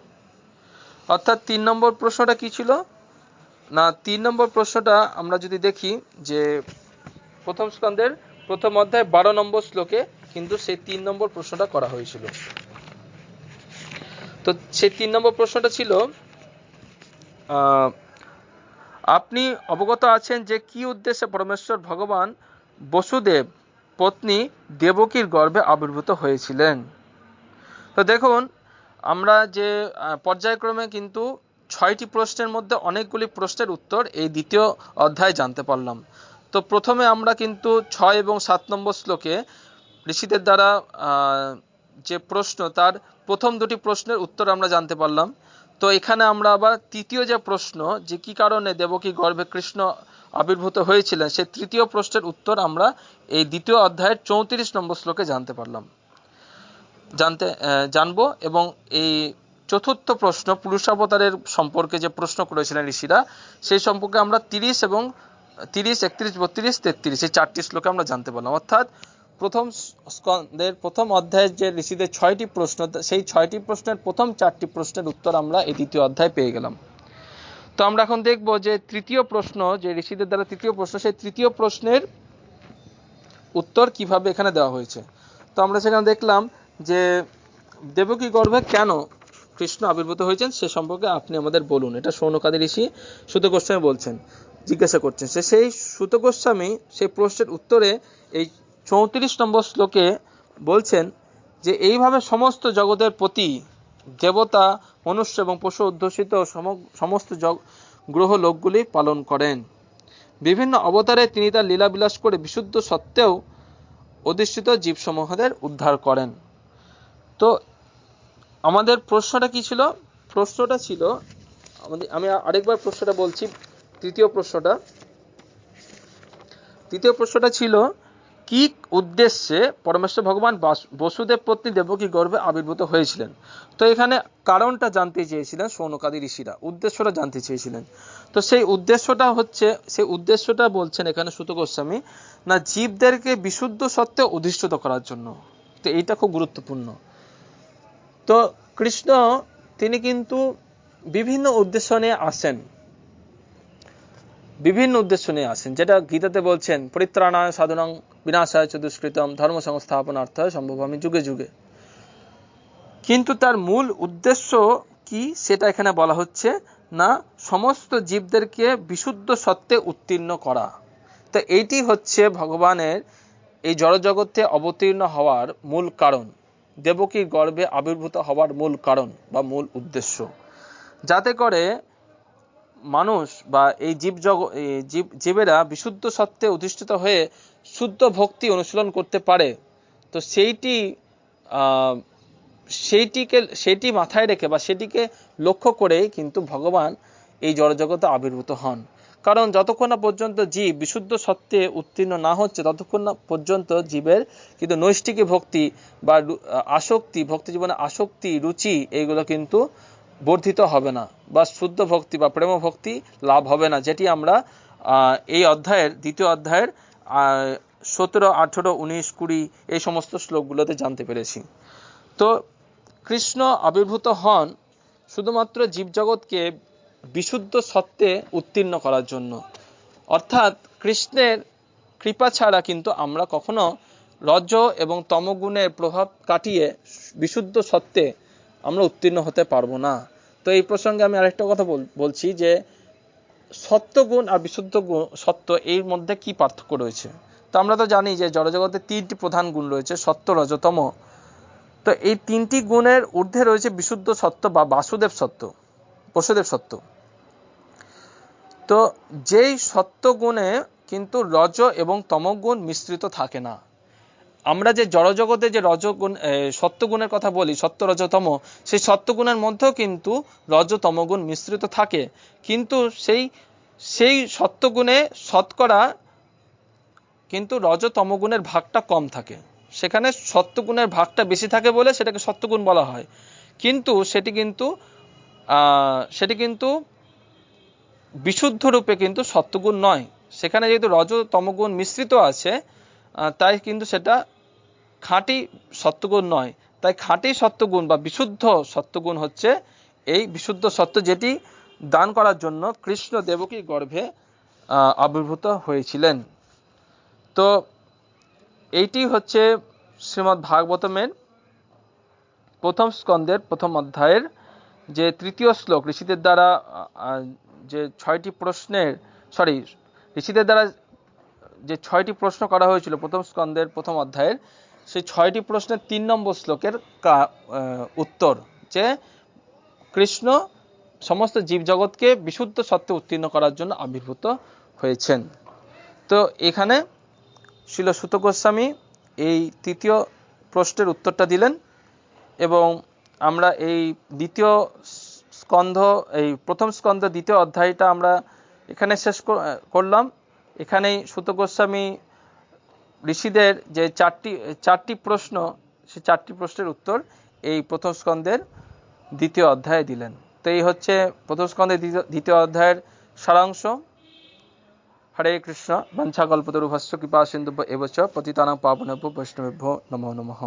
অর্থাৎ 3 নম্বর প্রশ্নটা কি ছিল না, 3 নম্বর প্রশ্নটা আমরা যদি দেখি যে প্রথম স্কন্ধের প্রথম অধ্যায় 12 নম্বর শ্লোকে কিন্তু সেই 3 নম্বর প্রশ্নটা করা হয়েছিল। তো সেই 3 নম্বর প্রশ্নটা ছিল, আপনি অবগত আছেন যে কি উদ্দেশ্যে পরমেশ্বর ভগবান বসুদেব পত্নী দেবকীর গর্ভে আবির্ভূত হয়েছিলেন। তো দেখুন, আমরা যে পর্যায়ক্রমে কিন্তু 6টি প্রশ্নের মধ্যে অনেকগুলি প্রশ্নের উত্তর এই দ্বিতীয় অধ্যায়ে জানতে পারলাম। তো প্রথমে আমরা কিন্তু 6 এবং 7 নম্বর শ্লোকে ঋষিদের দ্বারা যে প্রশ্ন, তার প্রথম 2টি প্রশ্নের উত্তর আমরা জানতে পারলাম। তো এখানে আমরা আবার তৃতীয় যে প্রশ্ন, যে কি কারণে দেবকী গর্ভে কৃষ্ণ আবির্ভূত হয়েছিলেন, সেই তৃতীয় প্রশ্নের উত্তর আমরা এই দ্বিতীয় অধ্যায়ের 34 নম্বর শ্লোকে জানবো। এবং এই চতুর্থ প্রশ্ন, পুরুষাবতারের সম্পর্কে যে প্রশ্ন করেছিলেন ঋষিরা, সেই সম্পর্কে আমরা 30 এবং 30, 31, 32, 33 এই 4টি শ্লোকে আমরা জানতে পারলাম। অর্থাৎ প্রথম স্কন্ধের প্রথম অধ্যায়ের যে ঋষিদের 6টি প্রশ্ন, সেই 6টি প্রশ্নের প্রথম 4টি প্রশ্নের উত্তর আমরা এই দ্বিতীয় অধ্যায়ে পেয়ে গেলাম। তো আমরা এখন দেখব যে তৃতীয় প্রশ্ন, যে ঋষিদের দ্বারা তৃতীয় প্রশ্ন, সেই তৃতীয় প্রশ্নের উত্তর কিভাবে এখানে দেওয়া হয়েছে। তো আমরা সেখানে দেখলাম যে দেবকী গর্ভে কেন কৃষ্ণ আবির্ভূত হয়েছেন সে সম্পর্কে আপনি আমাদের বলুন। এটা শৌনকাদি ঋষি সুত গোস্বামী জিজ্ঞাসা করছেন। সেই সুত গোস্বামী সেই প্রশ্নের উত্তরে এই 34 নম্বর শ্লোকে বলছেন যে এইভাবে সমস্ত জগতের প্রতি দেবতা, মনুষ্য এবং পশু অধ্যুষিত সমস্ত গ্রহ লোকগুলি পালন করেন। বিভিন্ন অবতারে তিনি তার লীলাবিলাস করে বিশুদ্ধ সত্ত্বেও অধিষ্ঠিত জীবসমূহদের উদ্ধার করেন। তো আমাদের প্রশ্নটা কি ছিল? প্রশ্নটা ছিল, আমি আরেকবার প্রশ্নটা বলছি। তৃতীয় প্রশ্নটা ছিল, কি উদ্দেশ্যে পরমেশ্বর ভগবান বসুদেব পত্নী দেবকী গর্ভে আবির্ভূত হয়েছিলেন। তো এখানে কারণটা জানতে চেয়েছিলেন শৌনকাদি ঋষিরা, উদ্দেশ্যটা জানতে চেয়েছিলেন। তো সেই উদ্দেশ্যটা বলছেন এখানে সুত গোস্বামী, না জীবদেরকে বিশুদ্ধ সত্ত্বে অধিষ্ঠিত করার জন্য। তো এইটা খুব গুরুত্বপূর্ণ। তো কৃষ্ণ তিনি কিন্তু বিভিন্ন উদ্দেশ্য নিয়ে আসেন, যেটা গীতাতে বলছেন, পরিত্রাণায় সাধুনাং বিনাশায় চ দুষ্কৃতম ধর্ম সংস্থাপনার্থায় সম্ভবামি যুগে যুগে। কিন্তু তার মূল উদ্দেশ্য কি সেটা এখানে বলা হচ্ছে না, সমস্ত জীবদেরকে বিশুদ্ধ সত্ত্বে উত্তীর্ণ করা। তো এইটি হচ্ছে ভগবানের এই জড়জগতে অবতীর্ণ হওয়ার মূল কারণ, দেবকীর গর্ভে আবির্ভূত হওয়ার মূল কারণ বা মূল উদ্দেশ্য, যাতে করে মানুষ বা এই জীবেরা বিশুদ্ধ সত্ত্বে অধিষ্ঠিত হয়ে শুদ্ধ ভক্তি অনুশীলন করতে পারে। তো সেইটি মাথায় রেখে বা সেটিকে লক্ষ্য করেই কিন্তু ভগবান এই জড়জগতে আবির্ভূত হন। কারণ যতক্ষণ না পর্যন্ত জীব বিশুদ্ধ সত্ত্বে উত্তীর্ণ না হচ্ছে, ততক্ষণ না পর্যন্ত জীবের কিন্তু নৈষ্ঠিকী ভক্তি বা আসক্তি, ভক্তি জীবনে আসক্তি, রুচি, এইগুলো কিন্তু বর্ধিত হবে না, বা শুদ্ধ ভক্তি বা প্রেম ভক্তি লাভ হবে না, যেটি আমরা এই দ্বিতীয় অধ্যায়ের 17, 18, 19, 20 এই সমস্ত শ্লোকগুলোতে জানতে পেরেছি। তো কৃষ্ণ আবির্ভূত হন শুধুমাত্র জীবজগৎকে বিশুদ্ধ সত্ত্বে উত্তীর্ণ করার জন্য। অর্থাৎ কৃষ্ণের কৃপা ছাড়া কিন্তু আমরা কখনো রজ এবং তমগুণের প্রভাব কাটিয়ে বিশুদ্ধ সত্ত্বে আমরা উত্তীর্ণ হতে পারবো না। তো এই প্রসঙ্গে আমি আরেকটা কথা বলছি যে সত্যগুণ আর বিশুদ্ধ সত্য, এর মধ্যে কি পার্থক্য রয়েছে। তো আমরা তো জানি যে জড়জগতে 3টি প্রধান গুণ রয়েছে, সত্য, রজতম। তো এই 3টি গুণের ঊর্ধ্বে রয়েছে বিশুদ্ধ সত্য বা বসুদেব সত্য। তো যেই সত্য গুণে কিন্তু রজ এবং তমগুণ মিশ্রিত থাকে না। আমরা যে জড়জগতে যে সত্যগুণের কথা বলি, সত্য, রজতম, সেই সত্যগুণের মধ্যেও কিন্তু রজ তমগুণ মিশ্রিত থাকে। কিন্তু সেই সত্যগুণে শতকরা কিন্তু রজ তমগুণের ভাগটা কম থাকে। সেখানে সত্যগুণের ভাগটা বেশি থাকে বলে সেটাকে সত্যগুণ বলা হয়। কিন্তু সেটি কিন্তু বিশুদ্ধ রূপে কিন্তু সত্যগুণ নয়। সেখানে যেহেতু রজ তমগুণ মিশ্রিত আছে, তাই কিন্তু সেটা খাঁটি সত্যগুণ নয়। তাই খাঁটি সত্যগুণ বা বিশুদ্ধ সত্যগুণ হচ্ছে এই বিশুদ্ধ সত্য, যেটি দান করার জন্য কৃষ্ণ দেবকীর গর্ভে আবির্ভূত হয়েছিলেন। তো এইটি হচ্ছে শ্রীমদ্ ভাগবতমের প্রথম স্কন্ধের প্রথম অধ্যায়ের যে তৃতীয় শ্লোক, ঋষিদের দ্বারা যে ঋষিদের দ্বারা যে 6টি প্রশ্ন করা হয়েছিল প্রথম স্কন্ধের প্রথম অধ্যায়ের, সেই 6টি প্রশ্নের 3 নম্বর শ্লোকের উত্তর, যে কৃষ্ণ সমস্ত জীবজগৎকে বিশুদ্ধ সত্যে উত্তীর্ণ করার জন্য আবির্ভূত হয়েছেন। তো এখানে শ্রীল সুত গোস্বামী এই তৃতীয় প্রশ্নের উত্তরটা দিলেন, এবং আমরা এই প্রথম স্কন্ধ দ্বিতীয় অধ্যায়টা আমরা এখানে শেষ করলাম। এখানেই সুত গোস্বামী ঋষিদের যে চারটি প্রশ্ন, সেই 4টি প্রশ্নের উত্তর এই প্রথম স্কন্ধের দ্বিতীয় অধ্যায়ে দিলেন। তো এই হচ্ছে প্রথম স্কন্ধের দ্বিতীয় অধ্যায়ের সারাংশ। হরে কৃষ্ণ। বাঞ্ছাকল্পতরুভ্যশ্চ কৃপা সিন্ধুভ্য এব চ পতিতানাং পাবনেভ্যো বৈষ্ণবেভ্যো নমো নমঃ।